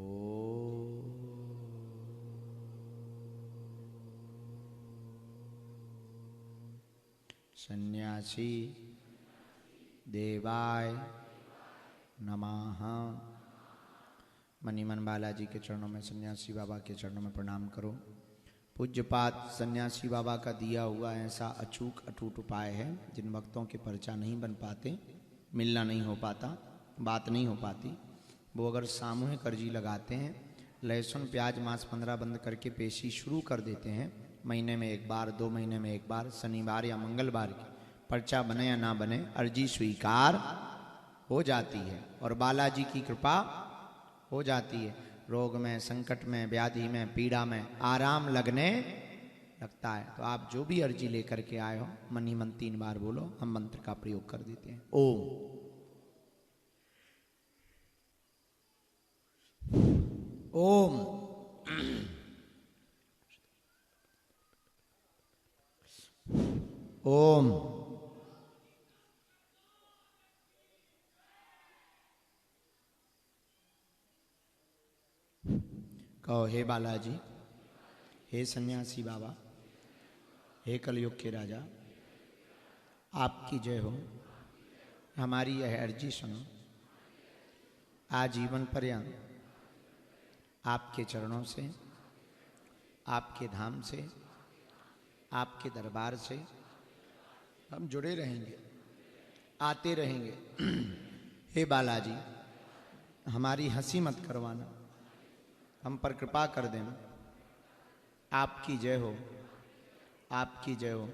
सन्यासी देवाय नमः। मनीमन बालाजी के चरणों में, सन्यासी बाबा के चरणों में प्रणाम करो। पूज्यपाद सन्यासी बाबा का दिया हुआ ऐसा अचूक अटूट उपाय है, जिन भक्तों के पर्चा नहीं बन पाते, मिलना नहीं हो पाता, बात नहीं हो पाती, वो अगर सामूहिक अर्जी लगाते हैं, लहसुन प्याज मांस 15 बंद करके पेशी शुरू कर देते हैं, महीने में एक बार, 2 महीने में एक बार, शनिवार या मंगलवार की, पर्चा बने या ना बने, अर्जी स्वीकार हो जाती है और बालाजी की कृपा हो जाती है। रोग में, संकट में, व्याधि में, पीड़ा में आराम लगने लगता है। तो आप जो भी अर्जी लेकर के आए हो, मन ही मन 3 बार बोलो, हम मंत्र का प्रयोग कर देते हैं। ओम ओम ओम कहो, हे बालाजी, हे सन्यासी बाबा, हे कलयुग के राजा, आपकी जय हो। हमारी यह अर्जी सुनो, आजीवन पर्यंत आपके चरणों से, आपके धाम से, आपके दरबार से हम जुड़े रहेंगे, आते रहेंगे। हे बालाजी, हमारी हंसी मत करवाना, हम पर कृपा कर देना। आपकी जय हो, आपकी जय हो,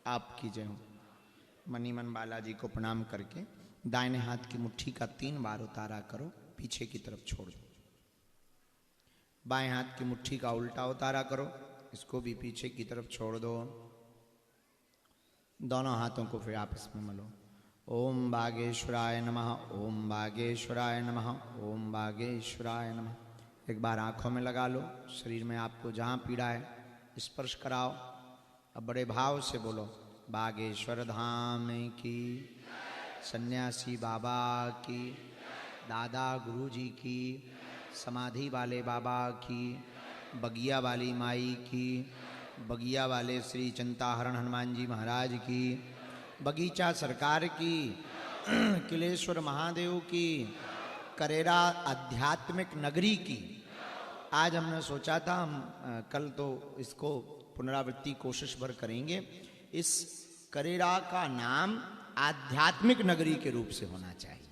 आपकी जय हो। मनी मन बालाजी को प्रणाम करके दाहिने हाथ की मुट्ठी का 3 बार उतारा करो, पीछे की तरफ छोड़ दो। बाएं हाथ की मुट्ठी का उल्टा उतारा करो, इसको भी पीछे की तरफ छोड़ दो। दोनों हाथों को फिर आपस में मलो। ओम बागेश्वराय नमः, ओम बागेश्वराय नमः, ओम बागेश्वराय नमः। एक बार आंखों में लगा लो, शरीर में आपको जहाँ पीड़ा है स्पर्श कराओ। अब बड़े भाव से बोलो, बागेश्वर धाम की, सन्यासी बाबा की, दादा गुरुजी की, समाधि वाले बाबा की, बगिया वाली माई की, बगिया वाले श्री चिंताहरण हनुमान जी महाराज की, बगीचा सरकार की, किलेश्वर महादेव की, करेरा आध्यात्मिक नगरी की। आज हमने सोचा था हम कल तो इसको पुनरावृत्ति कोशिश भर करेंगे। इस करेरा का नाम आध्यात्मिक नगरी के रूप से होना चाहिए।